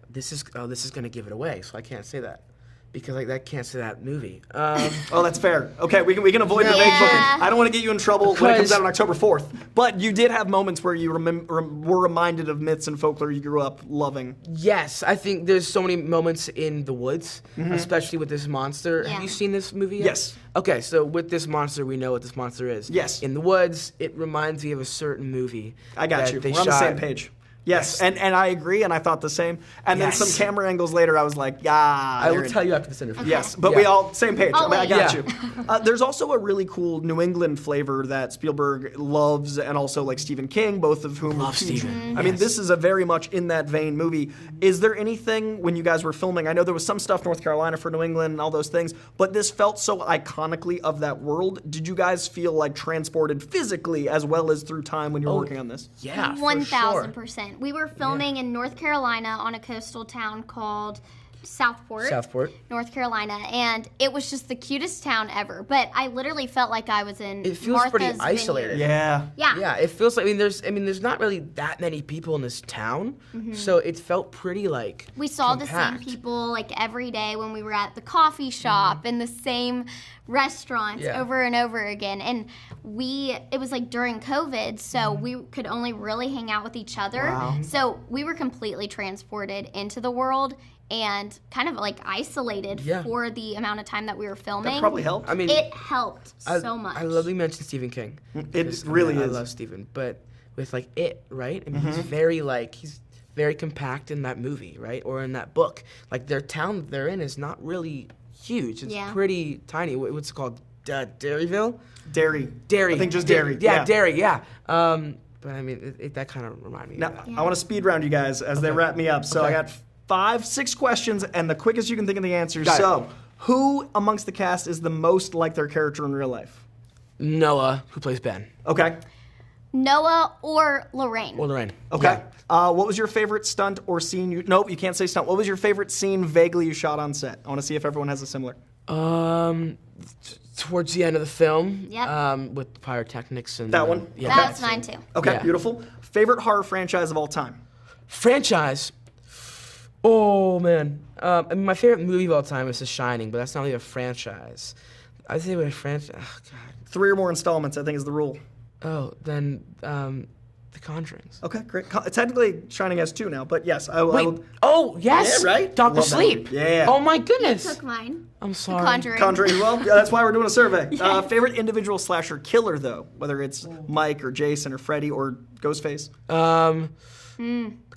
this is gonna give it away, so I can't say that. Because like that can't say that movie. Oh, that's fair. Okay, we can avoid the vague booking. I don't want to get you in trouble when it comes out on October 4th. But you did have moments where you were reminded of myths and folklore you grew up loving. Yes, I think there's so many moments in the woods, especially with this monster. Yeah. Have you seen this movie yet? Yes. Okay, so with this monster, we know what this monster is. Yes. In the woods, it reminds me of a certain movie. I got that you. they We're on the shot- same page. Yes, and I agree, and I thought the same. And Yes. then some camera angles later, I was like, I will tell you after this interview. Yes, but we all, same page. I'll I wait. got Yeah. you. There's also a really cool New England flavor that Spielberg loves, and also like Stephen King, both of whom Love are huge. Stephen. I mean, this is a very much in that vein movie. Is there anything when you guys were filming? I know there was some stuff North Carolina for New England and all those things, but this felt so iconically of that world. Did you guys feel like transported physically as well as through time when you were working on this? Yeah, for 1,000%. We were filming in North Carolina on a coastal town called Southport, North Carolina, and it was just the cutest town ever. But I literally felt like I was in It feels Martha's pretty isolated. Vineyard. Yeah. Yeah. Yeah, it feels like there's not really that many people in this town, so it felt pretty like We saw compact. the same people like every day when we were at the coffee shop and the same restaurants Yeah. over and over again. And it was like during COVID, so we could only really hang out with each other. Wow. So we were completely transported into the world and kind of like isolated Yeah. for the amount of time that we were filming. That probably helped. I mean, It helped so much. I love that you mentioned Stephen King. It really I is. love Stephen, but with like it, right? I mean, he's very compact in that movie, right? Or in that book. Like their town that they're in is not really huge. It's Yeah. pretty tiny. What's it called? Derryville? Dairy. Derry. I think just Dairy. Yeah, Derry. Yeah. But I mean, that kind of reminded me Now, of that. I want to speed round you guys as they wrap me up. So I got 6 questions, and the quickest you can think of the answers. Got it. So, who amongst the cast is the most like their character in real life? Noah, who plays Ben. Okay. Noah or Lorraine. Or Lorraine. Okay. What was your favorite stunt or scene? Nope, you can't say stunt. What was your favorite scene vaguely you shot on set? I want to see if everyone has a similar. Towards the end of the film. Yep. With the pyrotechnics and That one? Yeah. That was mine too. Okay, Yeah. beautiful. Favorite horror franchise of all time? Franchise. Oh man. I mean, my favorite movie of all time is The Shining, but that's not really a franchise. I'd say with a franchise. Oh god. 3 or more installments, I think, is the rule. Oh, then The Conjurings. Okay, great. Technically, Shining has 2 now, but yes, I Wait. will. Oh yes. Yeah, right? Doctor Love that Sleep. movie. Yeah. Oh my goodness. Took mine. I'm sorry. Conjuring. Conjuring as well. Yeah, that's why we're doing a survey. Favorite individual slasher killer, though, whether it's Mike or Jason or Freddy or Ghostface.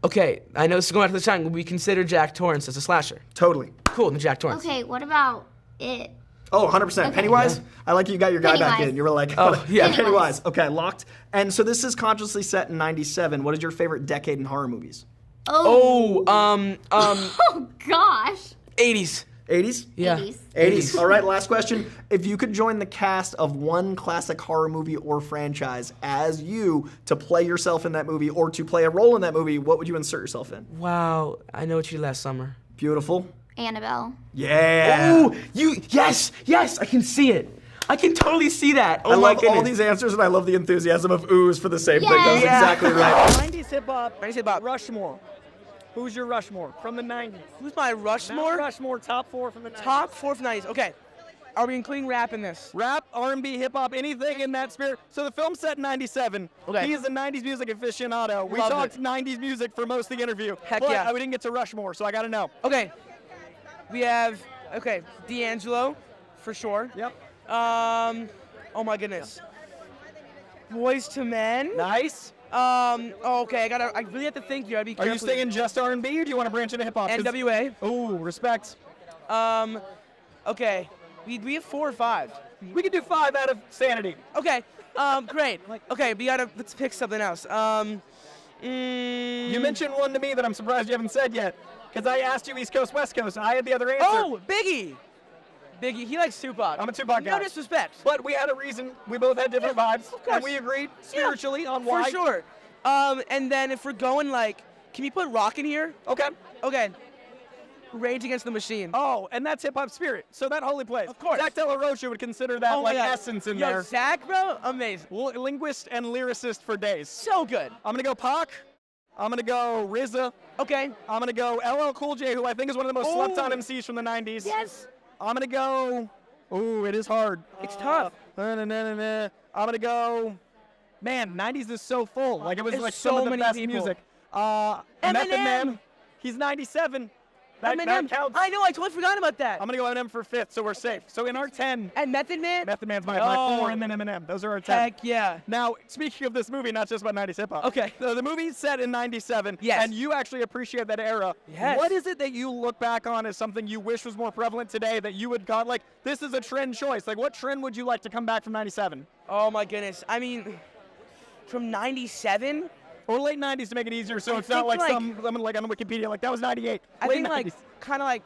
Okay, I know this is going back to The Shining. We consider Jack Torrance as a slasher. Totally. Cool, then Jack Torrance. Okay, what about it? Oh, 100%. Pennywise? I like you got your guy back Pennywise. in. You were like, Oh, yeah. Pennywise. Okay, locked. And so this is consciously set in 97. What is your favorite decade in horror movies? Oh, Oh gosh. 80s. 80s? Yeah. 80s. 80s. All right, last question. If you could join the cast of one classic horror movie or franchise as you to play yourself in that movie or to play a role in that movie, what would you insert yourself in? Wow, I know what you did last summer. Beautiful. Annabelle. Yeah. Oh, yes, I can see it. I can totally see that. Oh I my love goodness. all these answers, and I love the enthusiasm of oohs for the same thing. Yes. That was Yeah. exactly right. 90s hip hop. 90s hip hop. Rushmore. Who's your Rushmore from the 90s? Who's my Rushmore? Rushmore top 4 from the 90s. Top 4 from 90s. Okay. Are we including rap in this? Rap, R&B, hip hop, anything in that spirit. So the film's set in '97. Okay. He is a '90s music aficionado. We Love talked it. '90s music for most of the interview. Heck but yeah. We didn't get to Rushmore, so I got to know. Okay. We have, D'Angelo, for sure. Yep. Oh my goodness. Boys to Men. Nice. Okay, I really have to think here. I'd be Are careful. you staying just R&B, or do you want to branch into hip hop? NWA. Ooh, respect. Okay. We have 4 or 5. We can do 5 out of sanity. Okay. Great. Okay, let's pick something else. You mentioned one to me that I'm surprised you haven't said yet, because I asked you East Coast, West Coast. I had the other answer. Oh, Biggie. He likes Tupac. I'm a Tupac guy. No disrespect. But we had a reason. We both had different vibes, course. and we agreed spiritually on why. For sure. And then if we're going can you put rock in here? Okay. Okay. Rage Against the Machine. Oh, and that's hip hop spirit. So that holy place. Of course. Zach De La Rocha would consider that Oh my God. essence in Yo, there. Zach, bro, amazing. Linguist and lyricist for days. So good. I'm gonna go Pac. I'm gonna go RZA. Okay. I'm gonna go LL Cool J, who I think is one of the most slept on MCs from the 90s. Yes. I'm gonna go. Ooh, it is hard. It's tough. I'm gonna go. Man, 90s is so full. Like it was There's like so some of the many best people. music. Method Man. He's 97. That counts. I know, I totally forgot about that. I'm gonna go Eminem for 5th, so we're safe. So in our 10, And Method Man? Method Man's my 4, and then Eminem. Those are our 10. Heck yeah. Now, speaking of this movie, not just about 90s hip hop. Okay. So the movie's set in 97. Yes. And you actually appreciate that era. Yes. What is it that you look back on as something you wish was more prevalent today that you would got like this is a trend choice? Like what trend would you like to come back from 97? Oh my goodness. I mean, from 97? Or late 90s to make it easier, so I it's not think, like like- some like on Wikipedia like that was 98. I late think 90s.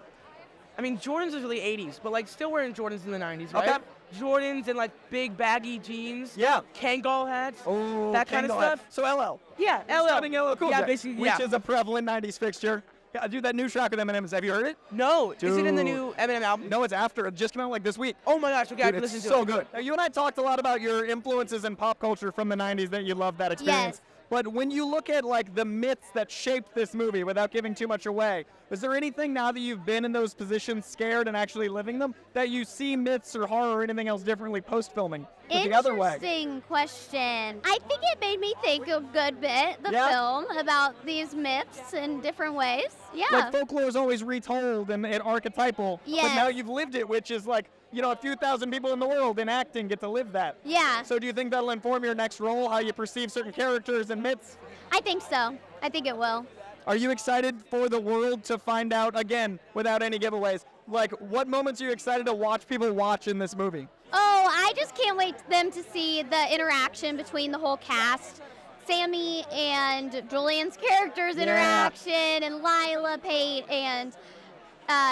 Jordans was really 80s, but still wearing Jordans in the 90s, right? Okay. Jordans and big baggy jeans. Yeah. Kangol hats. Oh, that kind of Kangol hat. stuff. So LL. Yeah, Starting LL Cool Yeah, J, basically, which yeah. is a prevalent 90s fixture. Yeah, dude, that new track with Eminem, have you heard it? No, is it in the Dude. new Eminem album? No, it's after. It just came out this week. Oh my gosh, okay, I Dude, have to it's listen to so it. good. Now, you and I talked a lot about your influences in pop culture from the 90s that you love that experience. Yes. But when you look at the myths that shaped this movie, without giving too much away, is there anything now that you've been in those positions, scared and actually living them, that you see myths or horror or anything else differently post-filming? The other way. Interesting question. I think it made me think a good bit, the Yeah. film, about these myths in different ways. Yeah. Like folklore is always retold and archetypal, but Yes. now you've lived it, which is a few thousand people in the world in acting get to live that. Yeah. So do you think that'll inform your next role, how you perceive certain characters and myths? I think so. I think it will. Are you excited for the world to find out, again, without any giveaways, what moments are you excited to watch people watch in this movie? Oh, I just can't wait them to see the interaction between the whole cast. Sammy and Julian's characters' interaction, and Lilah, Pate, and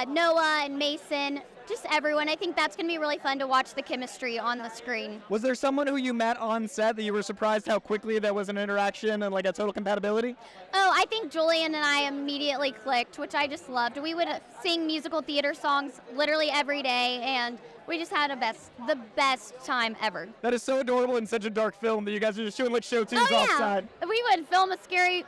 Noah and Mason. Just everyone. I think that's going to be really fun to watch the chemistry on the screen. Was there someone who you met on set that you were surprised how quickly there was an interaction and a total compatibility? Oh, I think Julian and I immediately clicked, which I just loved. We would sing musical theater songs literally every day, and we just had the best time ever. That is so adorable in such a dark film that you guys are just doing show tunes Oh, yeah. offside. We would film a scary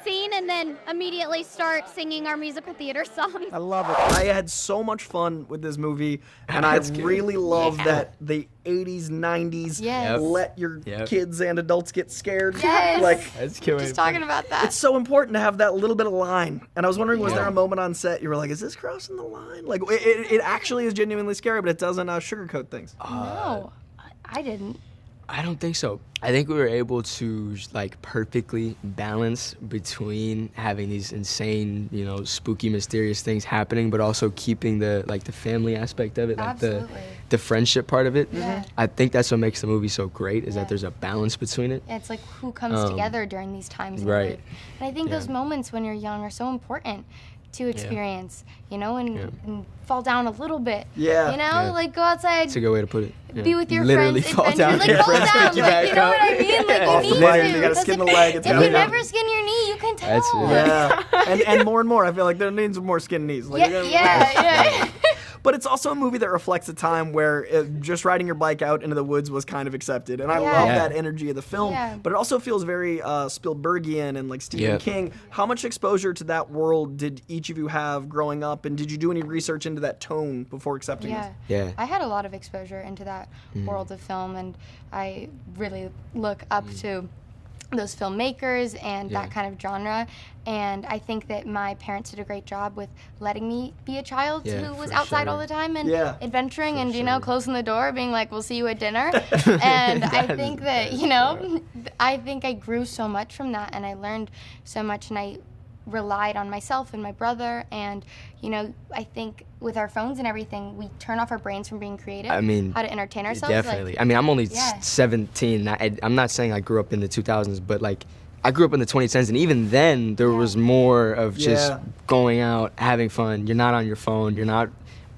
scene and then immediately start singing our musical theater songs. I love it. I had so much fun with this movie, and I really love that the 80s, 90s Yes. let your kids and adults get scared. Yes. That's cool. Just talking about that. It's so important to have that little bit of line. And I was wondering, was there a moment on set you were like, is this crossing the line? It actually is genuinely scary, but it doesn't sugarcoat things. No, I didn't. I don't think so. I think we were able to perfectly balance between having these insane, spooky, mysterious things happening, but also keeping the the family aspect of it, the friendship part of it. Yeah. I think that's what makes the movie so great is that there's a balance between it. It's who comes together during these times. Right. And I think those moments when you're young are so important. to experience, you know, and fall down a little bit. Yeah. You know, like go outside. That's a good way to put it. Yeah. Be with your Literally friends, fall adventure, down. like Your fall friends down, pick you like back you know up. what I mean? Like Off you the need wagon, to. you gotta skin the leg. It's If gotta you go. never skin your knee, you can tell. That's it. Yeah, and more and more, I feel like there needs more skin knees. Like, Yeah. But it's also a movie that reflects a time where just riding your bike out into the woods was kind of accepted, and I love that energy of the film. Yeah. But it also feels very Spielbergian and like Stephen Yep. King. How much exposure to that world did each of you have growing up, and did you do any research into that tone before accepting it? Yeah. I had a lot of exposure into that world of film, and I really look up to those filmmakers and that kind of genre. And I think that my parents did a great job with letting me be a child who was outside all the time and adventuring and, you know, closing the door, being like, we'll see you at dinner. And I think that, you know, I think I grew so much from that, and I learned so much, and I relied on myself and my brother. And, you know, I think with our phones and everything, we turn off our brains from being creative. I mean, how to entertain ourselves. definitely. I mean, I'm only 17. I'm not saying I grew up in the 2000s, but like I grew up in the 2010s, and even then there was more of just going out, having fun. You're not on your phone. You're not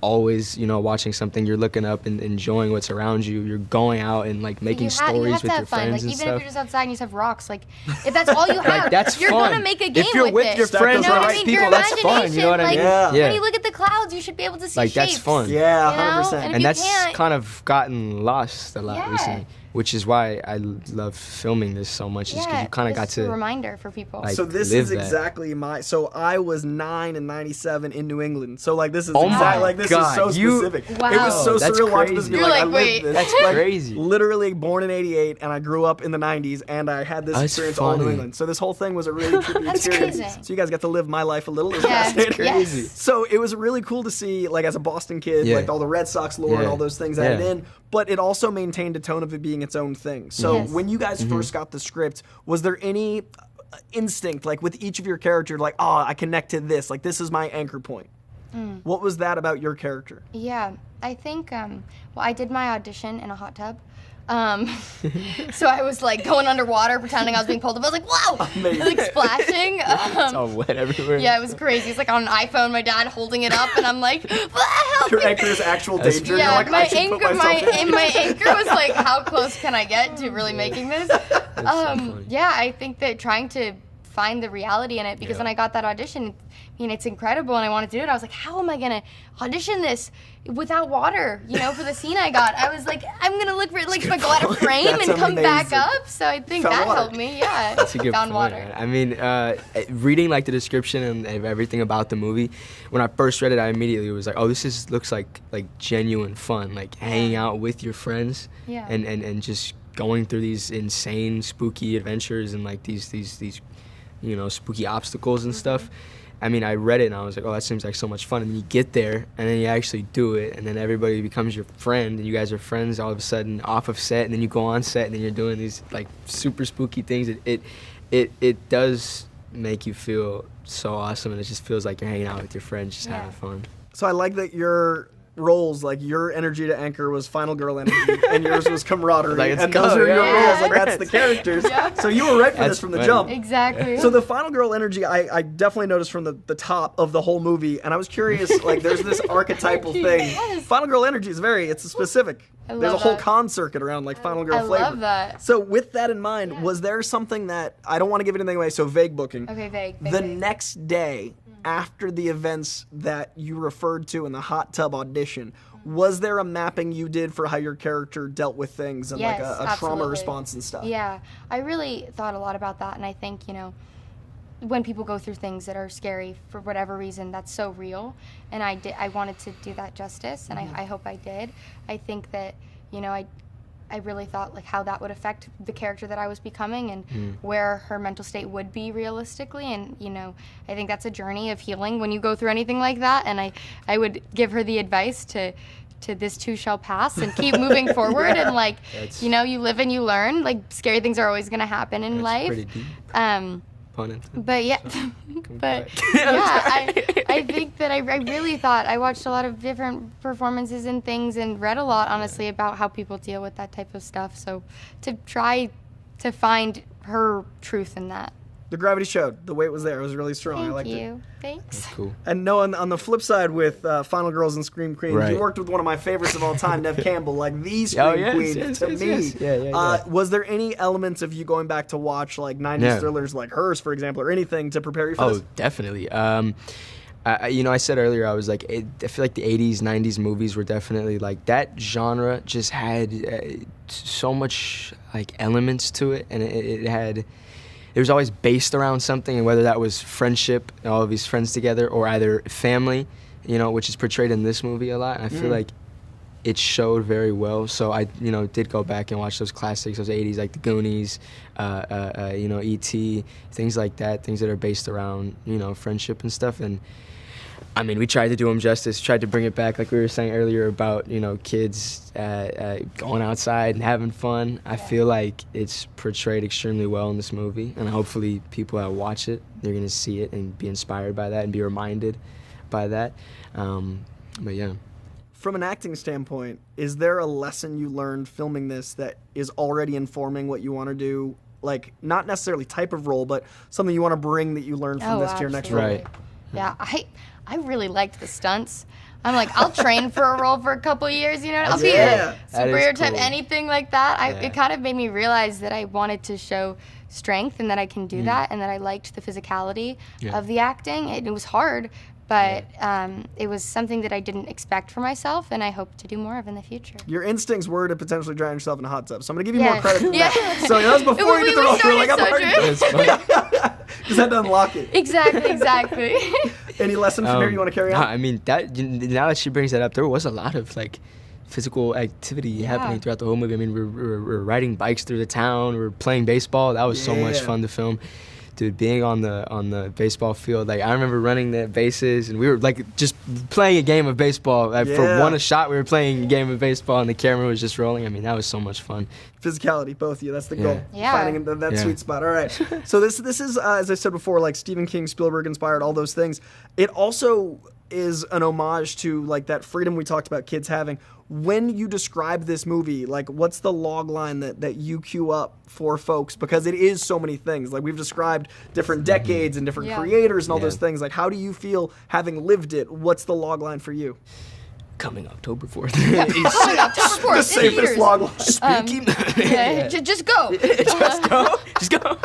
always, you know, watching something. You're looking up and enjoying what's around you. You're going out and like making stories with your friends and even stuff. if you're just outside and you just have rocks, like if that's all you have, that's you're fun. gonna make a game If you're with it. your friends you know and what the I right mean? people, Your that's fun. You know what I mean? like, Yeah. When you look at the clouds, you should be able to see Like shapes. that's fun. Yeah, you know? 100%. And, And if that's you can't, kind of gotten lost a lot recently, which is why I love filming this so much. Is because you kind of got it's a to. reminder for people. Like, So this live is that. exactly my. So I was 9 in '97 in New England. So like this is Oh exactly my like this God, is so you- specific. Wow. It was so That's surreal watching this. crazy. Be You're like, I like, lived wait. this. That's Like, crazy. Literally born in '88, and I grew up in the '90s, and I had this That's experience all in New funny. England. So this whole thing was a really trippy That's experience. amazing. So you guys got to live my life a little. It was Yeah, fascinating. that's crazy. So it was really cool to see, like as a Boston kid, Yeah. like all the Red Sox lore and Yeah. all those things added Yeah. in. But it also maintained a tone of it being its own thing. So Yes. when you guys first got the script, was there any instinct, like with each of your characters, like, oh, I connect to this, like this is my anchor point? What was that about your character? Yeah, I think, well, I did my audition in a hot tub. So I was like going underwater, pretending I was being pulled up. I was like, whoa! Amazing. Like splashing. It's all wet everywhere. Yeah, it was crazy. It's like on an iPhone, my dad holding it up, and I'm like, help Your me. anchor is actual danger. Yeah, You're like, my I should anchor, put myself in. my anchor was like, how close can I get to really making this? funny. Yeah, I think that trying to find the reality in it, because when I got that audition, I mean, it's incredible, and I wanted to do it. I was like, how am I gonna audition this without water? You know, for the scene I got, I was like, I'm gonna look for it, like if I go out of frame That's and come back amazing. up. So I think Found that water. helped me. Yeah, That's a good found point. water. I mean, reading like the description and everything about the movie, when I first read it, I immediately was like, oh, this looks like genuine fun, like hanging out with your friends, Yeah. and just going through these insane, spooky adventures and like these you know, spooky obstacles and stuff. I mean, I read it and I was like, oh, that seems like so much fun. And then you get there and then you actually do it, and then everybody becomes your friend, and you guys are friends all of a sudden off of set, and then you go on set and then you're doing these like super spooky things. It does make you feel so awesome, and it just feels like you're hanging out with your friends, just having fun. So I like that your roles, like your energy to anchor was final girl energy, and yours was camaraderie, Like, it's and those go, are your yeah. roles, like that's the characters. So you were right for That's this from the funny. jump. Exactly. So the final girl energy, I definitely noticed from the top of the whole movie, and I was curious, like there's this archetypal thing. Yes. Final girl energy is it's specific. I There's a love whole that. con circuit around like final girl I flavor. love that. So with that in mind, was there something that, I don't want to give anything away, so vague booking. Okay, vague. The next day, after the events that you referred to in the hot tub audition, was there a mapping you did for how your character dealt with things and like Yes, a trauma absolutely. response and stuff? Yeah, I really thought a lot about that, and I think, you know, when people go through things that are scary for whatever reason, that's so real, and I wanted to do that justice, and I hope I did. I think that, you know, I really thought like how that would affect the character that I was becoming, and where her mental state would be realistically, and you know, I think that's a journey of healing when you go through anything like that, and I would give her the advice to this too shall pass and keep moving forward. And like, you know, you live and you learn. Like scary things are always going to happen in life. Pretty deep. Pun intended. But yeah, but yeah, I think that I really thought I watched a lot of different performances and things, and read a lot honestly about how people deal with that type of stuff. So to try to find her truth in that. The gravity showed. The weight was there. It was really strong. I liked it. Thanks. Cool. And no, on the flip side with Final Girls and Scream Queens, Right. you worked with one of my favorites of all time, Nev Campbell, like the Scream Queen to me. Yeah. Was there any elements of you going back to watch like 90s thrillers like hers, for example, or anything to prepare you for this? Oh, definitely. I said earlier, I was like, I feel like the 80s, 90s movies were definitely like that genre just had so much like elements to it, and it was always based around something, and whether that was friendship, all of these friends together, or either family, which is portrayed in this movie a lot. And I feel like it showed very well. So I, did go back and watch those classics, those 80s, like The Goonies, E.T., things like that, things that are based around, friendship and stuff. And I mean, we tried to do them justice, tried to bring it back, like we were saying earlier about, kids going outside and having fun. I feel like it's portrayed extremely well in this movie, and hopefully people that watch it, they're going to see it and be inspired by that and be reminded by that. But yeah. From an acting standpoint, is there a lesson you learned filming this that is already informing what you want to do? Like, not necessarily type of role, but something you want to bring that you learned from this to your next role? Right. Yeah, I really liked the stunts. I'm like, I'll train for a role for a couple years, I'll be a superhero type, anything like that. It kind of made me realize that I wanted to show strength and that I can do that, and that I liked the physicality of the acting. It was hard, but it was something that I didn't expect for myself, and I hope to do more of in the future. Your instincts were to potentially drown yourself in a hot tub, so I'm going to give you more credit for that. So that was before you did the role. You're like, I'm already because that doesn't unlock it. Exactly. Any lesson from here you want to carry on? I mean, now that she brings that up, there was a lot of like physical activity happening throughout the whole movie. I mean, we're riding bikes through the town, we're playing baseball. That was so much fun to film. Dude, being on the baseball field, like I remember running the bases, and we were like just playing a game of baseball. For one shot, we were playing a game of baseball, and the camera was just rolling. I mean, that was so much fun. Physicality, both of you. That's the goal. Yeah. Finding that sweet spot. All right. So this is, as I said before, like Stephen King, Spielberg inspired, all those things. It also is an homage to like that freedom we talked about kids having. When you describe this movie, like what's the log line that you queue up for folks? Because it is so many things. Like we've described different decades and different creators and all those things. Like how do you feel having lived it? What's the log line for you? Coming October 4th. Coming October 4th. The safest log line. Spooky. Just go. Just go.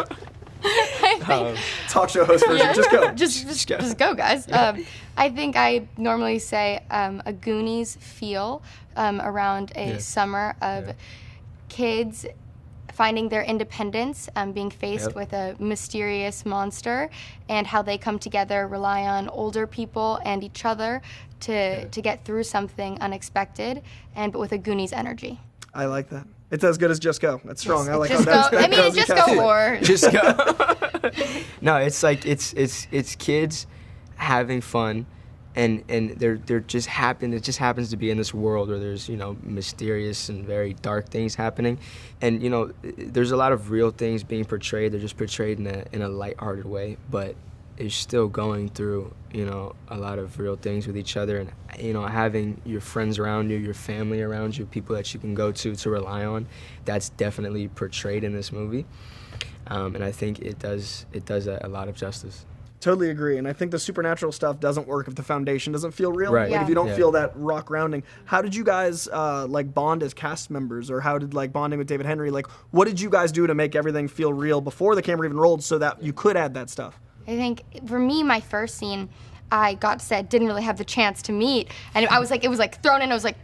Talk show host version. Just go. Just go, guys. I think I normally say a Goonies feel around a summer of kids finding their independence, being faced with a mysterious monster, and how they come together, rely on older people and each other to get through something unexpected, but with a Goonies energy. I like that. It's as good as Just Go. That's strong. I like Just how go. I mean, just go more. Just go. No, it's like it's kids having fun, and they're just it just happens to be in this world where there's mysterious and very dark things happening, and there's a lot of real things being portrayed. They're just portrayed in a lighthearted way, but is still going through, a lot of real things with each other, and, having your friends around you, your family around you, people that you can go to rely on. That's definitely portrayed in this movie, and I think it does a lot of justice. Totally agree, and I think the supernatural stuff doesn't work if the foundation doesn't feel real. Right. Like if you don't feel that rock grounding. How did you guys bond as cast members, or how did bonding with David Henrie, what did you guys do to make everything feel real before the camera even rolled so that you could add that stuff? I think for me, my first scene, I got set, didn't really have the chance to meet, and it was like thrown in. I was like,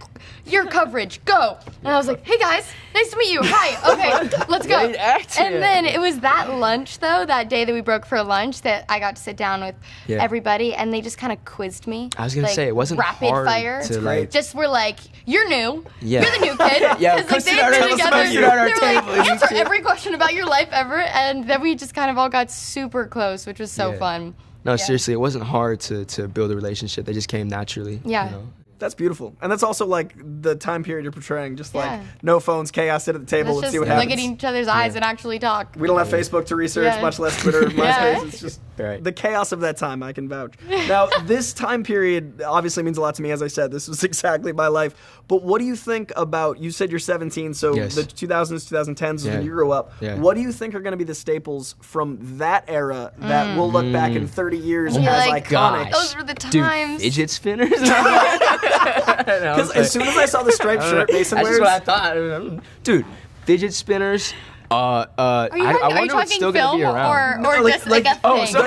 "Your coverage, go!" And I was like, "Hey guys, nice to meet you. Hi, okay, let's go." And then it was that lunch though, that day that we broke for lunch, that I got to sit down with everybody, and they just kind of quizzed me. I was gonna say it wasn't rapid hard fire. to just were like, "You're new. Yeah. You're the new kid." Yeah, because they had been together. They were like, "Answer every question about your life ever," and then we just kind of all got super close, which was so fun. No, seriously, it wasn't hard to build a relationship. They just came naturally. Yeah. That's beautiful. And that's also the time period you're portraying. Just no phones, chaos, sit at the table, let's see what happens. Look at each other's eyes and actually talk. We don't have Facebook to research, much less Twitter, MySpace. It's just Right. The chaos of that time, I can vouch. Now, this time period obviously means a lot to me. As I said, this was exactly my life. But what do you think about, you said you're 17, so Yes. the 2000s, 2010s is Yeah. when you grew up. Yeah. What do you think are going to be the staples from that era that we'll look back in 30 years You're as like, iconic? those were the Dude, times. fidget spinners? Because as soon as I saw the striped shirt Mason That's wears, just what I thought. Dude, fidget spinners. Are you I talking wonder what's still gonna film be around. or just like a thing? So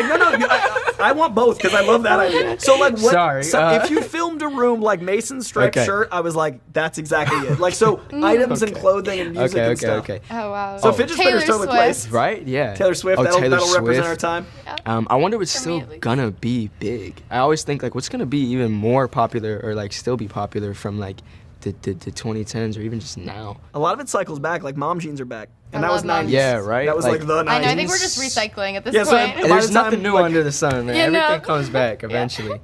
I want both because I love that idea. So like, what? Sorry, If you filmed a room like Mason's striped Okay. shirt, I was like, that's exactly it. Like, so items and clothing and music and stuff. Okay. Oh wow. So fidget spinners totally plays. Right? Yeah. Taylor Swift, Oh, that'll Taylor represent our Swift. time. I wonder what's For me, still at least. gonna be big. I always think like what's gonna be even more popular or like still be popular from like the 2010s or even just now. A lot of it cycles back. Like mom jeans are back, and I that was love mom 90s. Yeah, right? That was like the 90s. I know. I think we're just recycling at this Yeah, so point. by There's the time, nothing new like- under the sun, man. You know? Everything comes back eventually.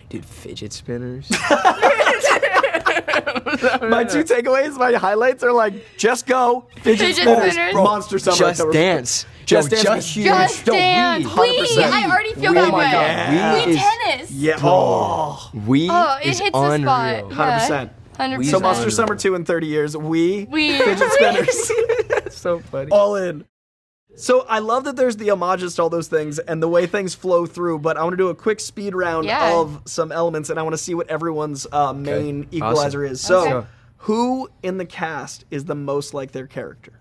Dude, fidget spinners. My two takeaways, my highlights are like, just go, fidget Fidget spinners, spinners. Monster Summer. Just October. Dance. Just Yo, Dance was huge. Just Yo, Dance. Wii. Wii. I already feel Wii. that Oh my way. God. Wii Wii is- tennis. Yeah. Oh, Wii Oh, it is hits the unreal. spot. 100%. 100%. So Monster unreal. Summer 2 in 30 years. We Wii. fidget spinners. That's so funny. All in. So I love that there's the homages to all those things and the way things flow through, but I want to do a quick speed round Yeah. of some elements, and I want to see what everyone's main equalizer Awesome. is. So, Okay. who in the cast is the most like their character?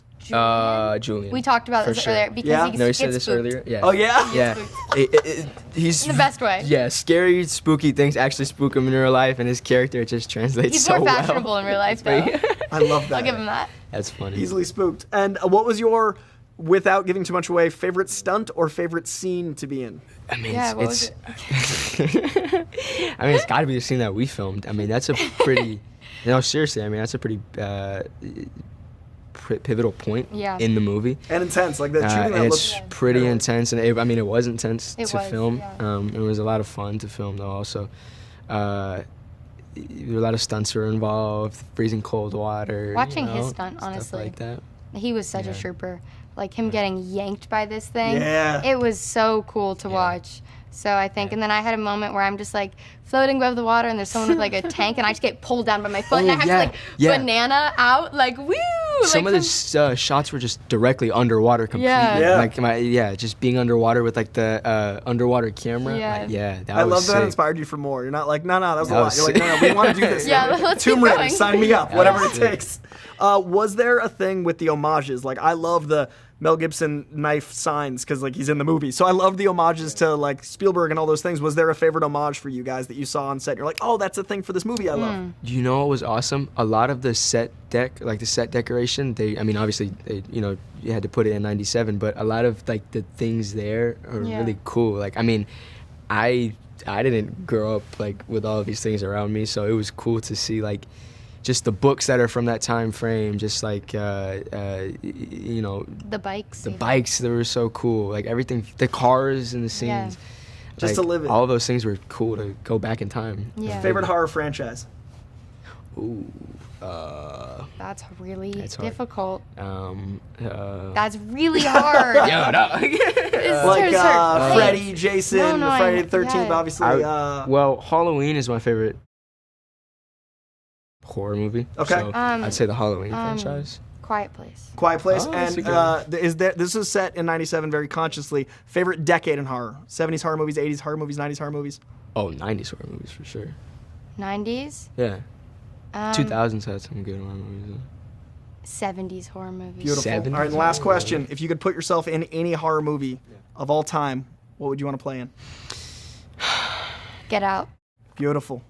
Julian. We talked about For this sure. earlier because Yeah? he No, you gets said this spooked. earlier. Yeah. Oh, yeah? Yeah. He's In the best way. Yeah, scary, spooky things actually spook him in real life, and his character just translates He's so more well. fashionable in real life, though. I love that. I'll give him that. That's funny. Easily spooked. And what was your, without giving too much away, favorite stunt or favorite scene to be in? I mean, Yeah, what it's I mean, it's got to be the scene that we filmed. I mean, that's a pretty. No, seriously. I mean, that's a pretty pivotal point Yeah. in the movie. And intense, like that shooting And that it's looks pretty intense, and it was intense It to was, film. yeah. It was a lot of fun to film, though. Also, a lot of stunts were involved, freezing cold water. Watching you his know, stunt, stuff honestly. like that. He was such a Yeah. trooper. Like him getting yanked by this thing. Yeah. It was so cool to watch. So I think, and then I had a moment where I'm just like floating above the water, and there's someone with like a tank, and I just get pulled down by my foot, and I have to like banana out, like woo. Some like of the shots were just directly underwater completely. Yeah. Yeah. Like just being underwater with like the underwater camera. Yeah. That I was love that sick. inspired you for more. You're not like, no, that was a That lot. was You're like, no, we want to do this. Yeah, now. let's keep Tomb Raider, going. sign me up, That whatever was it sick. takes. Was there a thing with the homages? Like, I love the Mel Gibson knife signs because like he's in the movie. So I love the homages to like Spielberg and all those things. Was there a favorite homage for you guys that you saw on set? You're like, oh, that's a thing for this movie I love. You know what was awesome? A lot of the set decoration, obviously, you had to put it in 97, but a lot of like the things there are really cool. Like, I mean, I didn't grow up like with all of these things around me, so it was cool to see like just the books that are from that time frame, just like the bikes. the bikes that were so cool, like everything, the cars and the scenes. Yeah. Just to live it. All those things were cool to go back in time. Yeah. Favorite horror franchise? Ooh. That's really That's hard. difficult. That's That's really hard. yeah, no. Like Freddy, Jason, No, Friday the 13th, yeah. obviously. Well, Halloween is my favorite horror movie. Okay. So I'd say the Halloween franchise. Quiet Place. Quiet Place. Oh, that's And a good this is set in 97 very consciously. Favorite decade in horror? 70s horror movies, 80s horror movies, 90s horror movies? Oh, 90s horror movies for sure. 90s. Yeah. 2000s had some good horror movies. 70s horror movies. Beautiful. 70s? All right, and last question. If you could put yourself in any horror movie of all time, what would you want to play in? Get Out. Beautiful.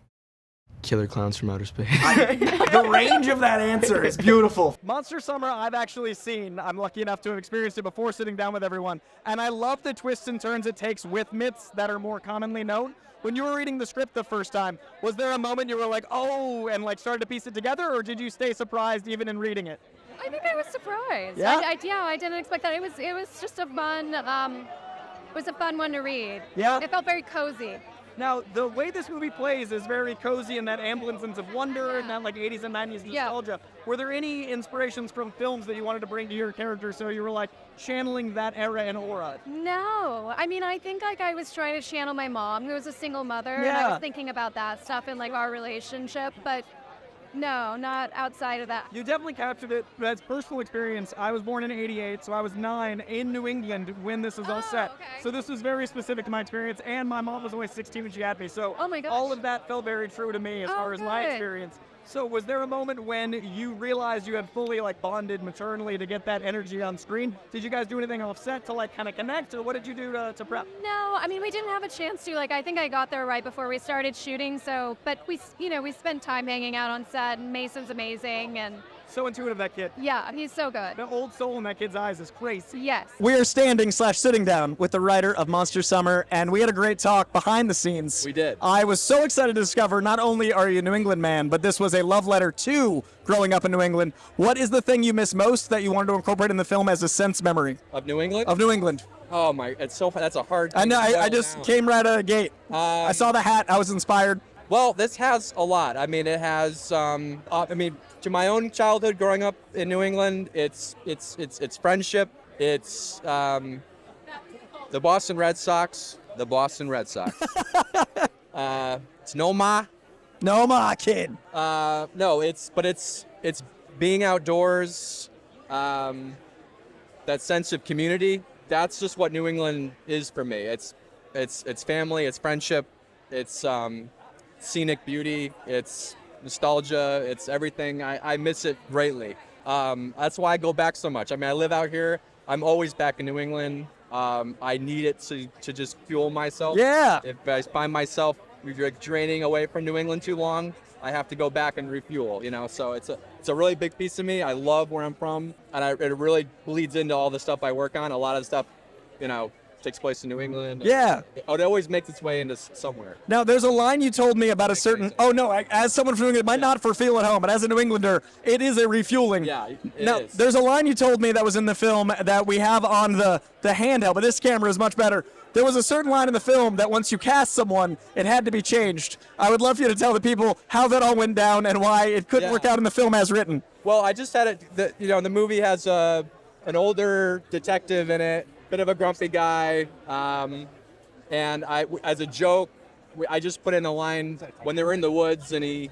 Killer Clowns from Outer Space. The range of that answer is beautiful. Monster Summer, I've actually seen. I'm lucky enough to have experienced it before sitting down with everyone. And I love the twists and turns it takes with myths that are more commonly known. When you were reading the script the first time, was there a moment you were like, oh, and like started to piece it together, or did you stay surprised even in reading it? I think I was surprised. Yeah? I didn't expect that. It was just a fun. It was a fun one to read. Yeah? It felt very cozy. Now, the way this movie plays is very cozy in that ambient sense of wonder and that like 80s and 90s nostalgia. Were there any inspirations from films that you wanted to bring to your character so you were like channeling that era and aura? No, I mean, I think like I was trying to channel my mom, who was a single mother, and I was thinking about that stuff in like our relationship, but no, not outside of that. You definitely captured it as personal experience. I was born in '88, so I was 9 in New England when this was all set. Okay. So this was very specific to my experience, and my mom was only 16 when she had me. So oh my gosh. all of that felt very true to me as far as my experience. So was there a moment when you realized you had fully like bonded maternally to get that energy on screen? Did you guys do anything off set to like kind of connect, or what did you do to prep? No, I mean, we didn't have a chance to. Like, I think I got there right before we started shooting. So, but we spent time hanging out on set, and Mason's amazing, and so intuitive, that kid. Yeah, he's so good. The old soul in that kid's eyes is crazy. Yes. We are standing/sitting down with the writer of Monster Summer, and we had a great talk behind the scenes. We did. I was so excited to discover not only are you a New England man, but this was a love letter to growing up in New England. What is the thing you miss most that you wanted to incorporate in the film as a sense memory? Of New England? Of New England. Oh my, that's a hard thing. I know, I just came right out of the gate. I saw the hat, I was inspired. Well, this has a lot. I mean, it has. To my own childhood growing up in New England, it's friendship. It's the Boston Red Sox. The Boston Red Sox. It's Noma. Noma, kid. No, it's being outdoors. That sense of community. That's just what New England is for me. It's family. It's friendship. It's scenic beauty, it's nostalgia, it's everything. I miss it greatly. That's why I go back so much. I mean, I live out here. I'm always back in New England. I need it to just fuel myself. Yeah. If I find myself draining away from New England too long, I have to go back and refuel, So it's a really big piece of me. I love where I'm from, and it really bleeds into all the stuff I work on. A lot of the stuff, takes place in New England. Yeah. It always makes its way into somewhere. Now, there's a line you told me about a certain... Oh, no, as someone from New England, it might not for feel at home, but as a New Englander, it is a refueling. Yeah, it is. There's a line you told me that was in the film that we have on the handheld, but this camera is much better. There was a certain line in the film that once you cast someone, it had to be changed. I would love for you to tell the people how that all went down and why it couldn't work out in the film as written. Well, I just had it... The movie has an older detective in it, bit of a grumpy guy, and as a joke, I just put in a line when they were in the woods, and he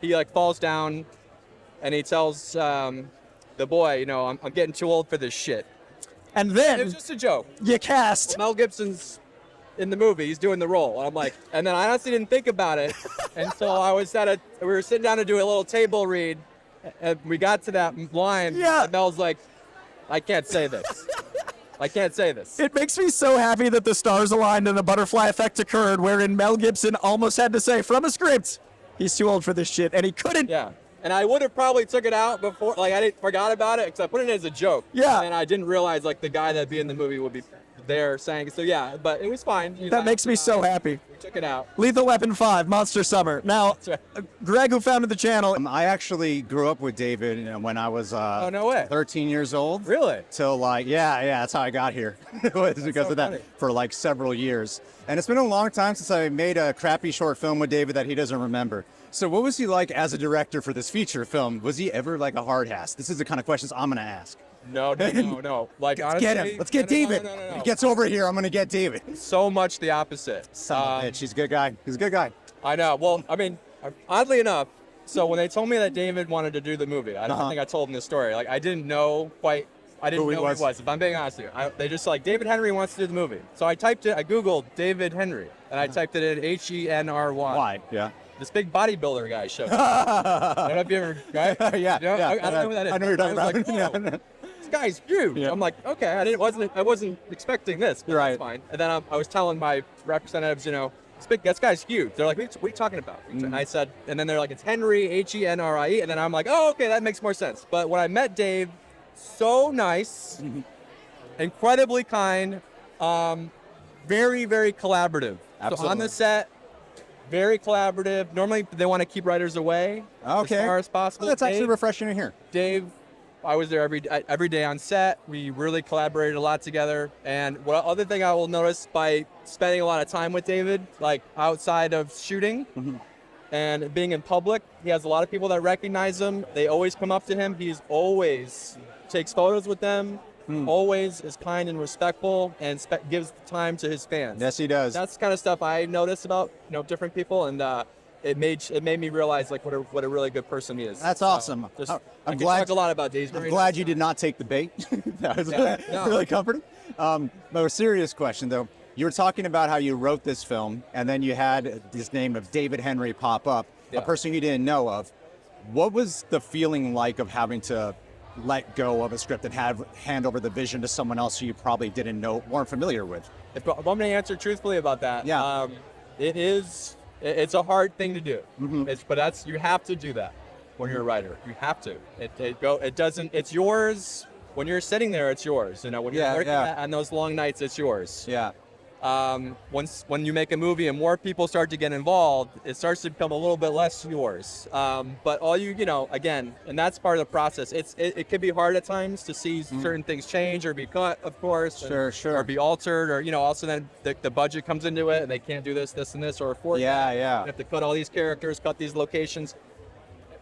like falls down, and he tells the boy, I'm getting too old for this shit. And then it was just a joke. You cast. Mel Gibson's in the movie; he's doing the role. And I'm like, and then I honestly didn't think about it, and so we were sitting down to do a little table read, and we got to that line. Yeah. And Mel's like, I can't say this. I can't say this. It makes me so happy that the stars aligned and the butterfly effect occurred, wherein Mel Gibson almost had to say from a script, he's too old for this shit, and he couldn't. Yeah. And I would have probably took it out before, I forgot about it, because I put it as a joke. Yeah. And I didn't realize, the guy that'd be in the movie would be there saying, so yeah, but it was fine. That makes me so happy. We took it out. Lethal Weapon 5, Monster Summer. Now, Greg, who founded the channel. I actually grew up with David when I was oh, no way. 13 years old. Really? Till that's how I got here. It was because of that funny. For several years. And it's been a long time since I made a crappy short film with David that he doesn't remember. So what was he like as a director for this feature film? Was he ever like a hard ass? This is the kind of questions I'm going to ask. No. Honestly, get him. Let's get David. No. If he gets over here, I'm going to get David. So much the opposite. Son of a bitch. He's a good guy. He's a good guy. I know. Well, I mean, oddly enough, so when they told me that David wanted to do the movie, I don't think I told him this story. I didn't know quite. I didn't know who he was. If I'm being honest with you, they just David Henrie wants to do the movie. So I typed it. I googled David Henrie, and I typed it in Henry. Why? Yeah. This big bodybuilder guy showed up. I don't know if you ever, right? Yeah. I don't know who that is. I know you're talking about. Like, this guy's huge. Yeah. I'm like, okay, I wasn't expecting this. But right. That's fine. And then I was telling my representatives, this guy's huge. They're like, what are you talking about? And I said, and then they're like, it's Henry, Henrie. And then I'm like, oh, okay, that makes more sense. But when I met Dave, so nice, incredibly kind, very, very collaborative. Absolutely. So on the set, very collaborative. Normally, they want to keep writers away as far as possible. Well, that's actually refreshing to hear. Dave I was there every day on set. We really collaborated a lot together. And what other thing I will notice by spending a lot of time with David, like outside of shooting and being in public, he has a lot of people that recognize him. They always come up to him. He's always takes photos with them. Always is kind and respectful and gives time to his fans. Yes, he does. That's the kind of stuff I notice about different people, and it made me realize like what a really good person he is. That's awesome. I'm glad. Talk a lot about David. I'm glad you did not take the bait. That was really comforting. But a serious question though. You were talking about how you wrote this film, and then you had this name of David Henrie pop up, a person you didn't know of. What was the feeling like of having to let go of a script and hand over the vision to someone else who you probably weren't familiar with? If I'm going to answer truthfully about that, it's a hard thing to do. But you have to do that when you're a writer. You have to. It's yours. When you're sitting there, it's yours. When you're working on those long nights, it's yours. When you make a movie and more people start to get involved, it starts to become a little bit less yours. But again, and that's part of the process. It can be hard at times to see certain things change or be cut, of course, or be altered, or also then the budget comes into it and they can't do this, and this, or afford that. They have to cut all these characters, cut these locations.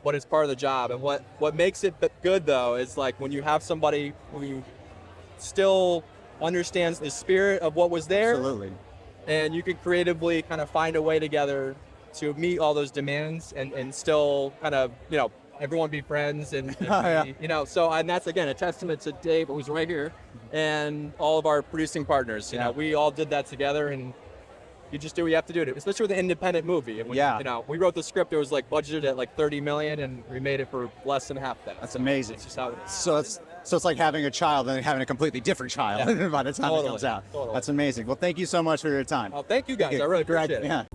But it's part of the job. And what makes it good though is like when you have somebody who still understands the spirit of what was there. Absolutely. And you can creatively kind of find a way together to meet all those demands and still kind of, everyone be friends and and that's again a testament to Dave, who's right here, and all of our producing partners. We all did that together, and you just do what you have to do, especially with an independent movie. And we wrote the script. It was like budgeted at like $30 million, and we made it for less than half that. That's amazing. That's just how it is. So it's like having a child and having a completely different child by the time it comes out. That's amazing. Well, thank you so much for your time. Oh, thank you guys. I really appreciate it.